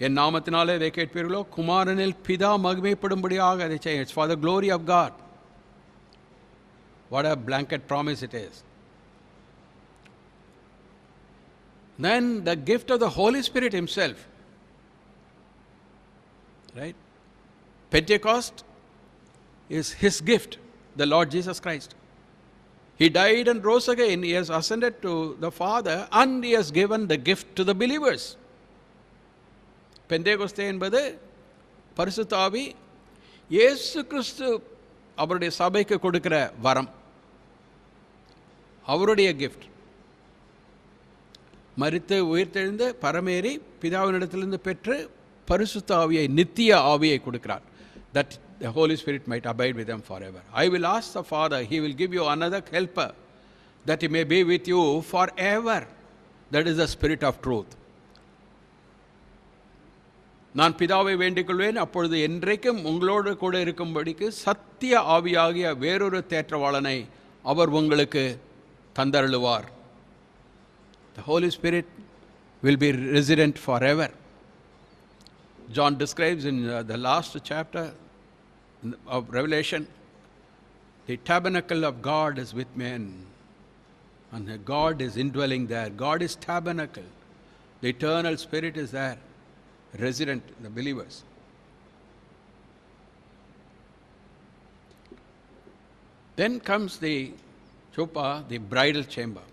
என் நாமத்தினாலே எதை கேட்பீர்களோ குமாரனில் பிதா மகிமைப்படும்படியாக அதை செய்ய. It's for the glory of God. What a blanket promise it is. Then the gift of the Holy Spirit himself. Right? Pentecost is his gift, the Lord Jesus Christ. He died and rose again. He has ascended to the Father and he has given the gift to the believers. Pentecost என்பது பரிசுத்த ஆவி இயேசு கிறிஸ்து அவருடைய சபைக்கு கொடுக்கிற வரம், அவருடைய gift. மரித்து உயிர்த்தெழுந்து பரமேறி பிதாவினிடத்திலிருந்து பெற்று பரிசுத்த ஆவியை, நித்திய ஆவியை கொடுக்கிறார். That the Holy Spirit might abide with them forever. I will ask the Father, he will give you another helper, that he may be with you forever. That is the Spirit of truth. நான் பிதாவை வேண்டிக் கொள்வேன், அப்பொழுது என்றைக்கும் உங்களோடு கூட இருக்கும்படிக்கு சத்திய ஆவியாகிய வேறொரு தேற்றவாளனை அவர் உங்களுக்கு தந்தருளுவார். The Holy Spirit will be resident forever. John describes in the last chapter of Revelation, the tabernacle of God is with men, and God is indwelling there. God is tabernacle. The eternal Spirit is there, resident in the believers. Then comes the chupa, the bridal chamber.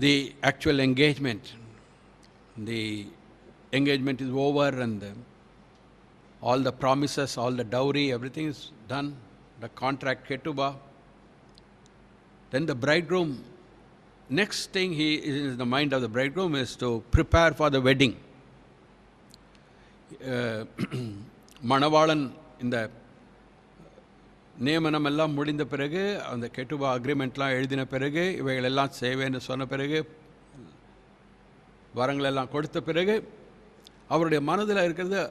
The actual engagement. The engagement is over and all the promises, all the dowry, everything is done. The contract ketubah. Then the bridegroom, next thing he is in the mind of the bridegroom is to prepare for the wedding. மணவாளன் இந்த நியமனம் எல்லாம் முடிந்த பிறகு, அந்த கெட்டுபா அக்ரிமெண்ட்லாம் எழுதின பிறகு, இவைகளெல்லாம் செய்வேன்னு சொன்ன பிறகு, வரங்களெல்லாம் கொடுத்த பிறகு, அவருடைய மனதில் இருக்கிறது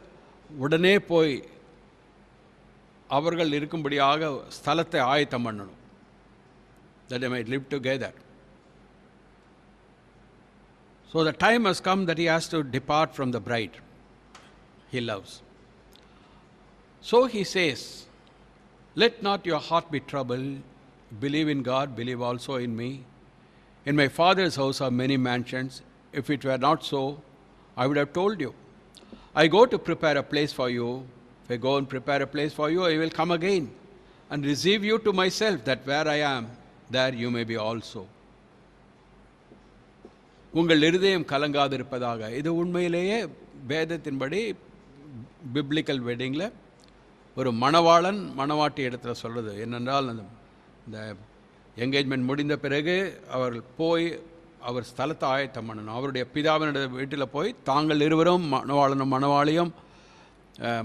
உடனே போய் அவர்கள் இருக்கும்படியாக ஸ்தலத்தை ஆயத்தம் பண்ணணும். That they might live together. So the time has come that he has to depart from the bride he loves. So he says, let not your heart be troubled. Believe in God, believe also in me. In my Father's house are many mansions. If it were not so, I would have told you. I go to prepare a place for you. If I go and prepare a place for you, I will come again and receive you to myself, that where I am, there you may be also. உங்கள் இருதயம் கலங்காதிருப்பதாக. இது உண்மையிலேயே வேதத்தின்படி biblical வெட்டிங்கில் ஒரு மணவாளன் மணவாட்டி இடத்துல சொல்கிறது என்னென்றால், இந்த என்கேஜ்மெண்ட் முடிந்த பிறகு அவர்கள் போய் அவர் ஸ்தலத்தை ஆயத்தம் பண்ணணும். அவருடைய பிதாவினுடைய வீட்டில் போய் தாங்கள் இருவரும் மணவாளனும் மணவாளியும்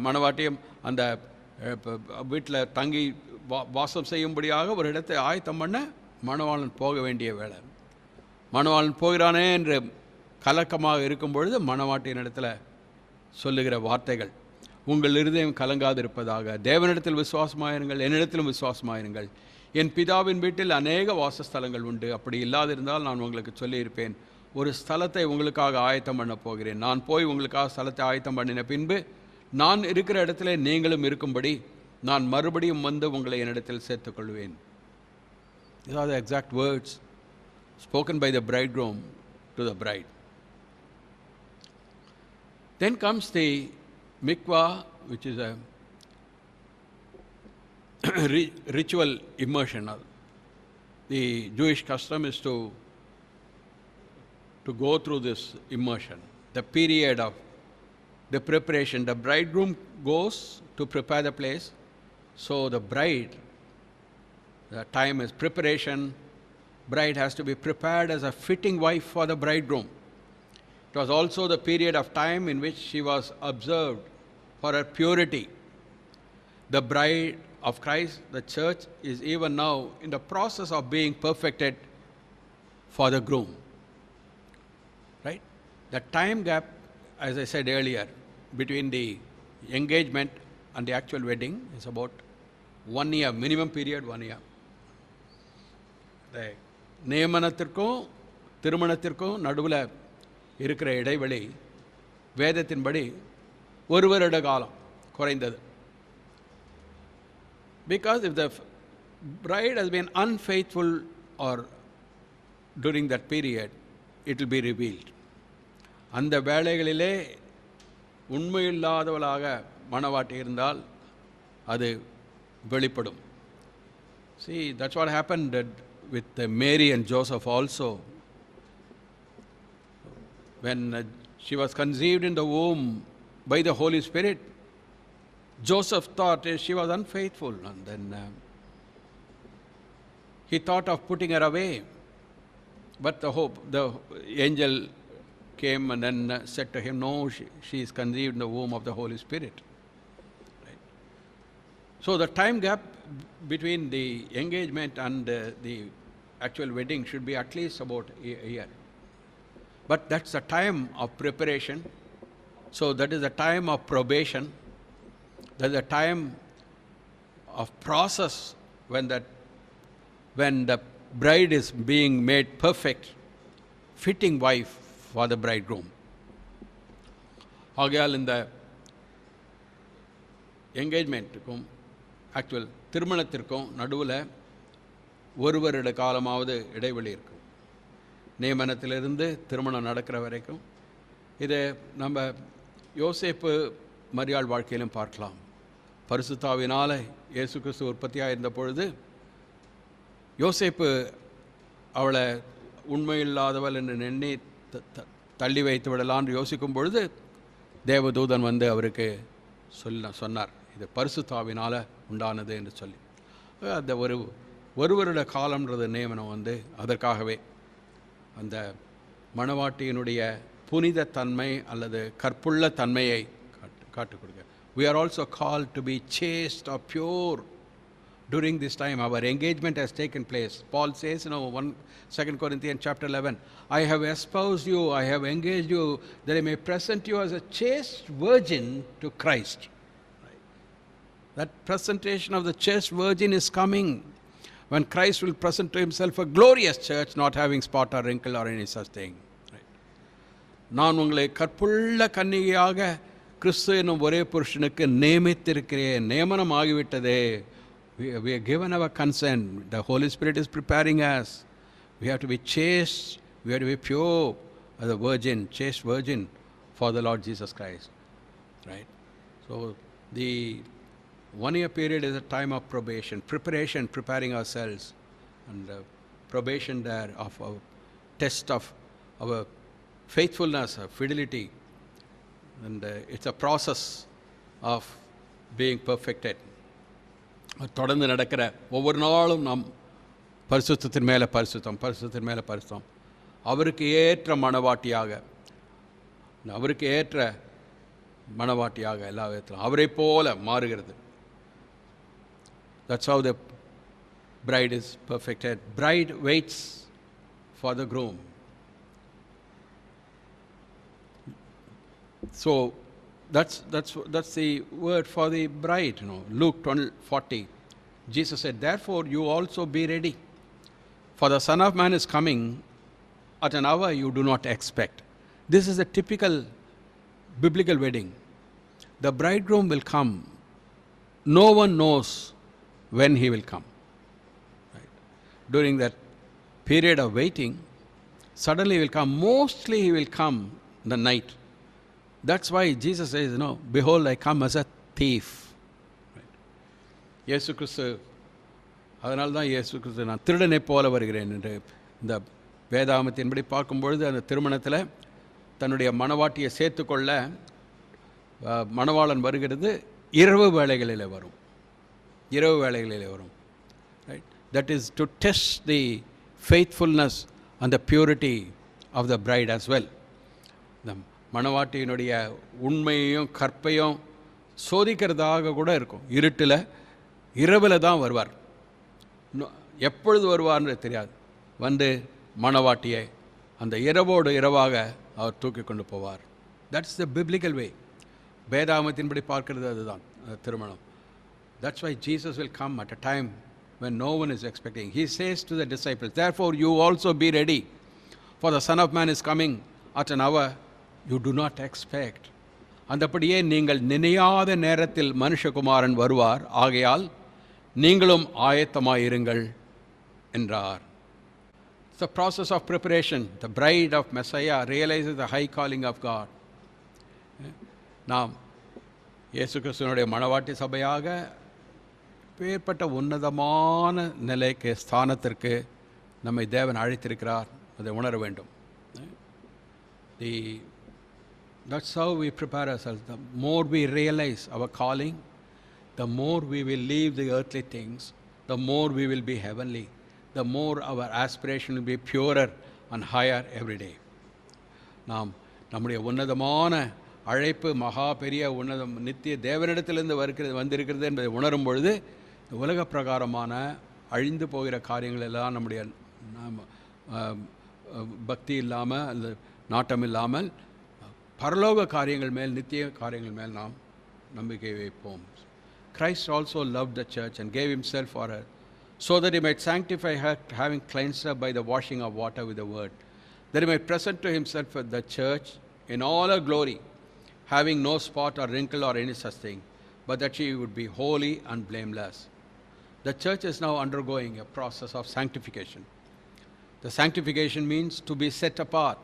மணவாட்டியும் அந்த வீட்டில் தங்கி வாசம் செய்யும்படியாக ஒரு இடத்தை ஆயத்தம் பண்ண மணவாளன் போக வேண்டிய வேலை. மணவாளன் போகிறானே என்று கலக்கமாக இருக்கும் பொழுது மணவாட்டியின் இடத்துல சொல்லுகிற வார்த்தைகள், உங்கள் இருதயம் கலங்காதிருப்பதாக, தேவனிடத்தில் விசுவாசமாயிருங்கள், என்னிடத்திலும் விசுவாசமாயிருங்கள். என் பிதாவின் வீட்டில் அநேக வாசஸ்தலங்கள் உண்டு. அப்படி இல்லாதிருந்தால் நான் உங்களுக்கு சொல்லியிருப்பேன். ஒரு ஸ்தலத்தை உங்களுக்காக ஆயத்தம் பண்ண போகிறேன். நான் போய் உங்களுக்காக ஸ்தலத்தை ஆயத்தம் பண்ணின பின்பு நான் இருக்கிற இடத்துல நீங்களும் இருக்கும்படி நான் மறுபடியும் வந்து உங்களை என்னிடத்தில் சேர்த்துக்கொள்வேன். These are the exact words spoken by the bridegroom to the bride. Then comes the mikvah, which is a ritual immersion. The Jewish custom is to go through this immersion, the period of the preparation. The bridegroom goes to prepare the place, so the bride, the time is preparation. Bride has to be prepared as a fitting wife for the bridegroom. It was also the period of time in which she was observed for her purity. The bride of Christ, the church, is even now in the process of being perfected for the groom. Right? The time gap, as I said earlier, between the engagement and the actual wedding is about 1 year, minimum period 1 year. நியமனத்திற்கும் திருமணத்திற்கும் நடுவில் இருக்கிற இடைவெளி வேதத்தின்படி 1 வருட காலம் குறைந்தது. Because if the bride has been unfaithful or during that period, it will be revealed. அந்த வேளைகளிலே உண்மையில்லாதவளாக மணவாட்டி இருந்தால் அது வெளிப்படும். See, that's what happened with Mary and Joseph also. When she was conceived in the womb by the Holy Spirit, Joseph thought she was unfaithful, and then he thought of putting her away. But the angel came and then said to him, no, she is conceived in the womb of the Holy Spirit. Right? So the time gap between the engagement and the actual wedding should be at least about a year. But that's a time of preparation. So that is a time of probation. That is a time of process when the bride is being made perfect, fitting wife for the bridegroom. ஆகையால் இந்த என்கேஜ்மெண்ட்டுக்கும் actual திருமணத்திற்கும் நடுவில் ஒரு வருட காலமாவது இடைவெளி இருக்கும். நியமனத்திலிருந்து திருமணம் நடக்கிற வரைக்கும். இதை நம்ம யோசேப்பு மரியாள் வாழ்க்கையிலும் பார்க்கலாம். பரிசுத்தாவினால் இயேசு கிறிஸ்து உற்பத்தியாக இருந்த பொழுது யோசேப்பு அவளை உண்மையில்லாதவள் என்று எண்ணி தள்ளி வைத்து விடலான்னு யோசிக்கும் பொழுது தேவதூதன் வந்து அவருக்கு சொன்னார், இது பரிசுத்தாவினால் உண்டானது என்று சொல்லி. அந்த ஒரு வருட காலம்ன்றது நியமனம் வந்து அதற்காகவே அந்த மணவாட்டியினுடைய புனித தன்மை அல்லது கற்புள்ள தன்மையை காட்டுக் கொடுக்க. We are also called to be chaste or pure during this time. Our engagement has taken place. Paul says, 2 Corinthians chapter 11, I have espoused you, I have engaged you, that I may present you as a chaste virgin to Christ. Right? That presentation of the chaste virgin is coming when Christ will present to himself a glorious church, not having spot or wrinkle or any such thing. Right? நான் உங்களை கற்புள்ள கன்னிகையாக கிறிஸ்து என்னும் ஒரே புருஷனுக்கு நியமித்திருக்கிறேன், நியமனம் ஆகிவிட்டதே. We are given our consent. The Holy Spirit is preparing us. We have to be chaste. We have to be pure as a virgin, chaste virgin for the Lord Jesus Christ. Right? So the 1 year period is a time of probation, preparation, preparing ourselves, and probation there of our test of our faithfulness, our fidelity, and it's a process of being perfected. தொடர்ந்து நடக்கிற ஒவ்வொரு நாளும் நாம் பரிசுத்தத்தின் மேலே பரிசுத்தம், பரிசுத்தத்தின் மேலே பரிசுத்தம், அவருக்கு ஏற்ற மணவாட்டியாக, அவருக்கு ஏற்ற மணவாட்டியாக எல்லா விதத்திலும் அவரை போல மாறுகிறது. That's how the bride is perfected. Bride waits for the groom. So that's the word for the bride. Luke 12:40, Jesus said, therefore you also be ready, for the Son of Man is coming at an hour you do not expect. This is a typical biblical wedding. The bridegroom will come. No one knows when he will come. Right? During that period of waiting, suddenly he will come. Mostly he will come in the night. That's why Jesus says, behold, I come as a thief. இயேசு கிறிஸ்து, அதனால தான் இயேசு கிறிஸ்து நான் திருடனை போல வருகிறேன் என்று இந்த வேதாகமத்தின்படி பார்க்கும்பொழுது அந்த திருமணத்தில் தன்னுடைய மணவாட்டியை சேர்த்துக்கொள்ள மணவாளன் வருகிறது இரவு வேளைகளில் வரும். இரவு வேளைகளில் வரும். Right? That is to test the faithfulness and the purity of the bride as well. மணவாட்டியினுடைய உண்மையையும் கற்பையும் சோதிக்கிறதாக கூட இருக்கும். இருட்டில் இரவில் தான் வருவார். எப்பொழுது வருவார்னு தெரியாது. வந்து மணவாட்டியை அந்த இரவோடு இரவாக அவர் தூக்கி கொண்டு போவார். தட்ஸ் த பிப்ளிக்கல் வே. வேதாகமத்தின்படி பார்க்கிறது அதுதான் திருமணம். That's why Jesus will come at a time when no one is expecting. He says to the disciples, therefore you also be ready, for the Son of Man is coming at an hour you do not expect. அந்தபடியே நீங்கள் நினையாத நேரத்தில் மனுஷகுமாரன் வருவார். ஆகையால் நீங்களும் ஆயத்தமாயிருங்கள் என்றார். It's the process of preparation. The bride of Messiah realizes the high calling of God. நாம் இயேசு கிறிஸ்துவினுடைய மணவாட்டி சபையாக பேர்பட்ட உன்னதமான நிலைக்கு ஸ்தானத்திற்கு நம்மை தேவன் அழைத்திருக்கிறார், அதை உணர வேண்டும். That's how we prepare ourselves. The more we realize our calling, the more we will leave the earthly things, the more we will be heavenly, the more our aspiration will be purer and higher every day. நாம் நம்முடைய உன்னதமான அழைப்பு மகா பெரிய உன்னதம் நித்திய தேவனிடத்திலிருந்து வந்திருக்கிறது என்பதை உணரும் பொழுது உலக பிரகாரமான அழிந்து போகிற காரியங்கள் எல்லாம் நம்முடைய பக்தி இல்லாமல் அல்லது நாட்டம் இல்லாமல் பரலோக காரியங்கள் மேல், நித்திய காரியங்கள் மேல் நாம் நம்பிக்கை வைப்போம். Christ also loved the church and gave himself for her, so that he might sanctify her, having cleansed her by the washing of water with the word, that he might present to himself the church in all her glory, having no spot or wrinkle or any such thing, but that she would be holy and blameless. The church is now undergoing a process of sanctification. The sanctification means to be set apart.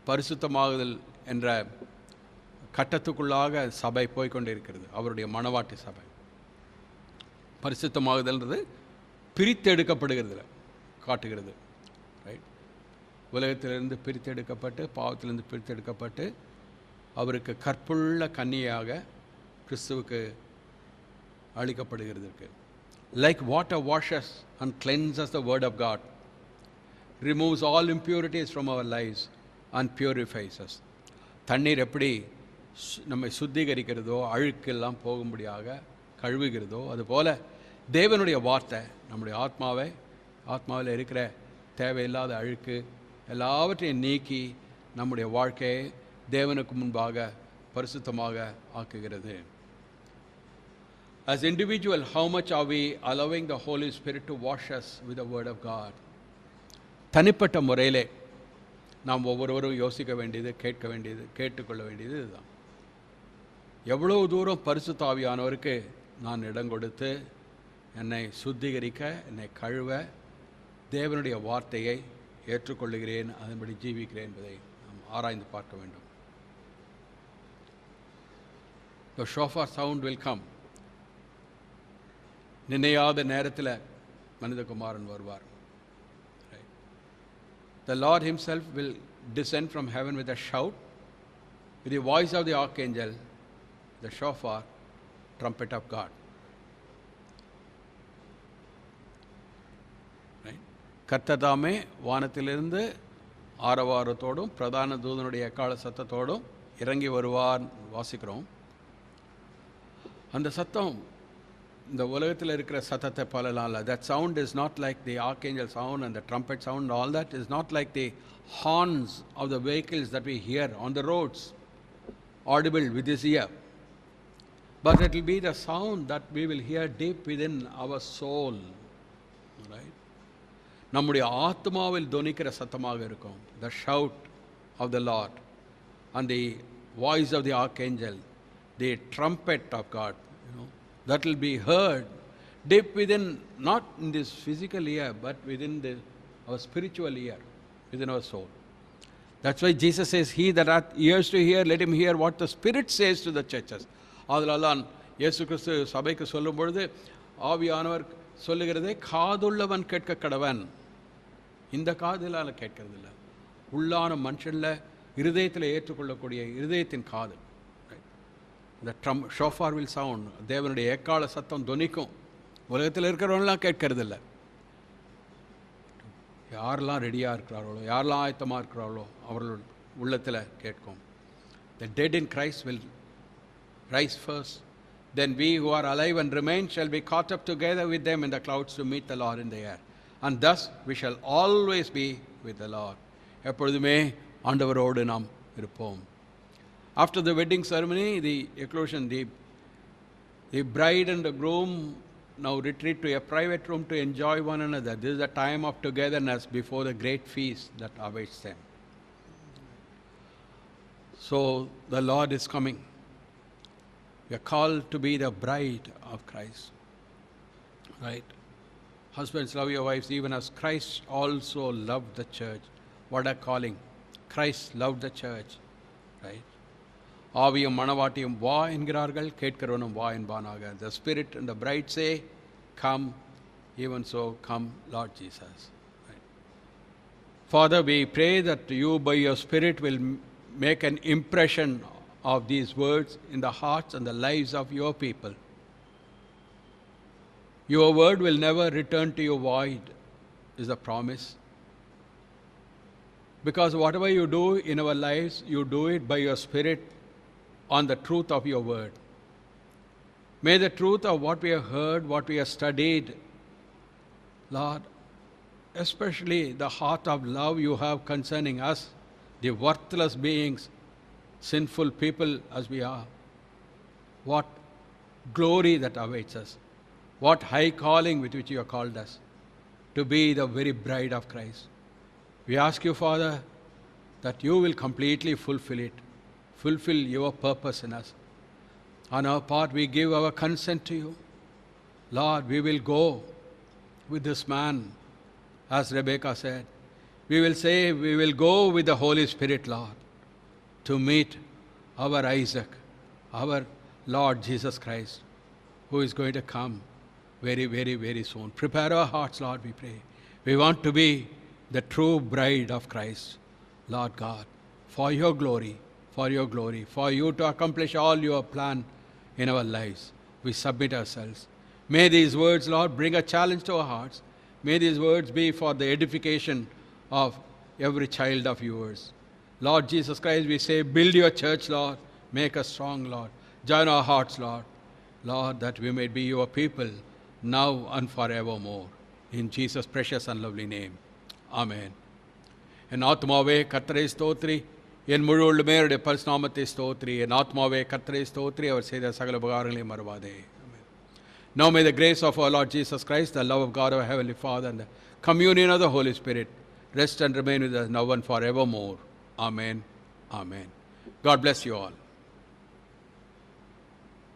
பரிசுத்தமாகுதல் என்ற கட்டத்துக்குள்ளாக சபை போய்கொண்டிருக்கிறது. அவருடைய மணவாட்டி சபை பரிசுத்தமாகுதல்ன்றது பிரித்தெடுக்கப்படுகிறது காட்டுகிறது. Right, உலகத்திலிருந்து பிரித்தெடுக்கப்பட்டு, பாவத்திலிருந்து பிரித்தெடுக்கப்பட்டு, அவருக்கு கற்புள்ள கன்னியாக கிறிஸ்துவுக்கு அளிக்கப்படுகிறது. Like water washes and cleanses the word of God, removes all impurities from our lives and purifies us. தண்ணீர் எப்படி நம்மை சுத்திகரிக்கிறதோ, அழுக்கெல்லாம் போகும்படியாக கழுவுகிறதோ, அதுபோல தேவனுடைய வார்த்தை நம்முடைய ஆத்மாவில் இருக்கிற தேவையில்லாத அழுக்கு எல்லாவற்றையும் நீக்கி நம்முடைய வாழ்க்கையை தேவனுக்கு முன்பாக பரிசுத்தமாக ஆக்குகிறது. As individual, how much are we allowing the Holy Spirit to wash us with the word of God? தனிப்பட்ட முறையிலே நாம் ஒவ்வொருவரும் யோசிக்க வேண்டியது, கேட்க வேண்டியது, கேட்டுக்கொள்ள வேண்டியது இதுதான். எவ்வளவு தூரம் பரிசுத்த ஆவியானவருக்கு நான் இடம் கொடுத்து என்னை சுத்திகரிக்க, என்னை கழுவ, தேவனுடைய வார்த்தையை ஏற்றுக்கொள்ளுகிறேன், அதன்படி ஜீவிக்கிறேன் என்பதை நாம் ஆராய்ந்து பார்க்க வேண்டும். The shofar sound will come. நினையாத நேரத்தில் மனிதகுமாரன் வருவார். The Lord himself will descend from heaven with a shout, with the voice of the archangel, the shofar, trumpet of God. கர்த்ததாமே வானத்திலிருந்து ஆரவாரத்தோடும் பிரதான தூதனுடைய எக்கால சத்தத்தோடும் இறங்கி வருவார் வாசிக்கிறோம். அந்த சத்தம் இந்த உலகத்தில் இருக்கிற சத்தத்தை போலலாம் இல்லை. That sound is not like the archangel sound and the trumpet sound. All that is not like the horns of the vehicles that we hear on the roads, audible with this ear. But it will be the sound that we will hear deep within our soul. Right? நம்முடைய ஆத்மாவில் தொனிக்கிற சத்தமாக இருக்கும். The shout of the Lord and the voice of the archangel, the trumpet of God, that will be heard deep within, not in this physical ear, but within our spiritual ear, within our soul. That's why Jesus says, he that hath ears to hear, let him hear what the Spirit says to the churches. அதனால்தான் இயேசு கிறிஸ்து சபைக்கு சொல்லும் பொழுது ஆவியானவர் சொல்லுகிறதே காதுள்ளவன் கேட்க கடவன். இந்த காதிலால் கேட்கறது இல்லை, உள்ளான மனுஷனில் இருதயத்தில் ஏற்றுக்கொள்ளக்கூடிய இருதயத்தின் காது. The shofar will sound. தேவனுடைய எக்கால சத்தம் தொனிக்கும். உலகத்தில் இருக்கிறவங்களாம் கேட்கறதில்ல. யாரெல்லாம் ரெடியாக இருக்கிறார்களோ, யாரெல்லாம் ஆயத்தமாக இருக்கிறார்களோ அவர்கள் உள்ளத்தில் கேட்கும். The dead in Christ will rise first. Then we who are alive and remain shall be caught up together with them in the clouds to meet the Lord in the air. And thus we shall always be with the Lord. எப்பொழுதுமே ஆண்டவரோடு நாம் இருப்போம். After the wedding ceremony, the eclosion, the bride and the groom now retreat to a private room to enjoy one another. This is a time of togetherness before the great feast that awaits them. So the Lord is coming. We are called to be the bride of Christ. Right? Husbands, love your wives even as Christ also loved the church. What a calling. Christ loved the church. Right? ஆவியும் மணவாட்டியும் வா என்கிறார்கள், கேட்கிறவனும் வா என்பானாக. The Spirit and the bride say, come, even so, come, Lord Jesus. Right. Father, we pray that you by your Spirit will make an impression of these words in the hearts and the lives of your people. Your word will never return to you void, is the promise. Because whatever you do in our lives, you do it by your Spirit on the truth of your word. May the truth of what we have heard, what we have studied, Lord, especially the heart of love you have concerning us, the worthless beings, sinful people as we are, what glory that awaits us, what high calling with which you have called us to be the very bride of Christ. We ask you, Father, that you will completely fulfill it. Fulfill your purpose in us. On our part, we give our consent to you. Lord, we will go with this man, as Rebecca said. We will say, we will go with the Holy Spirit, Lord, to meet our Isaac, our Lord Jesus Christ, who is going to come very, very, very soon. Prepare our hearts, Lord, we pray. We want to be the true bride of Christ, Lord God, for your glory, for you to accomplish all your plan in our lives. We submit ourselves. May these words, Lord, bring a challenge to our hearts. May these words be for the edification of every child of yours. Lord Jesus Christ, we say, build your church, Lord. Make us strong, Lord. Join our hearts, Lord. Lord, that we may be your people now and forevermore. In Jesus' precious and lovely name. Amen. என் ஆத்மாவே கர்த்தரை ஸ்தோத்திரி, என் முழு உள்ளுமே அவருடைய பரிசுநாமத்தை ஸ்தோத்திரி. என் ஆத்மாவே கர்த்தரை ஸ்தோத்திரி, அவர் செய்த சகல உபகாரங்களையும் மறவாதே. Now may the grace of our Lord Jesus Christ, the love of God our Heavenly Father, and the communion of the Holy Spirit rest and remain with us now and forevermore. Amen. Amen. God bless you all.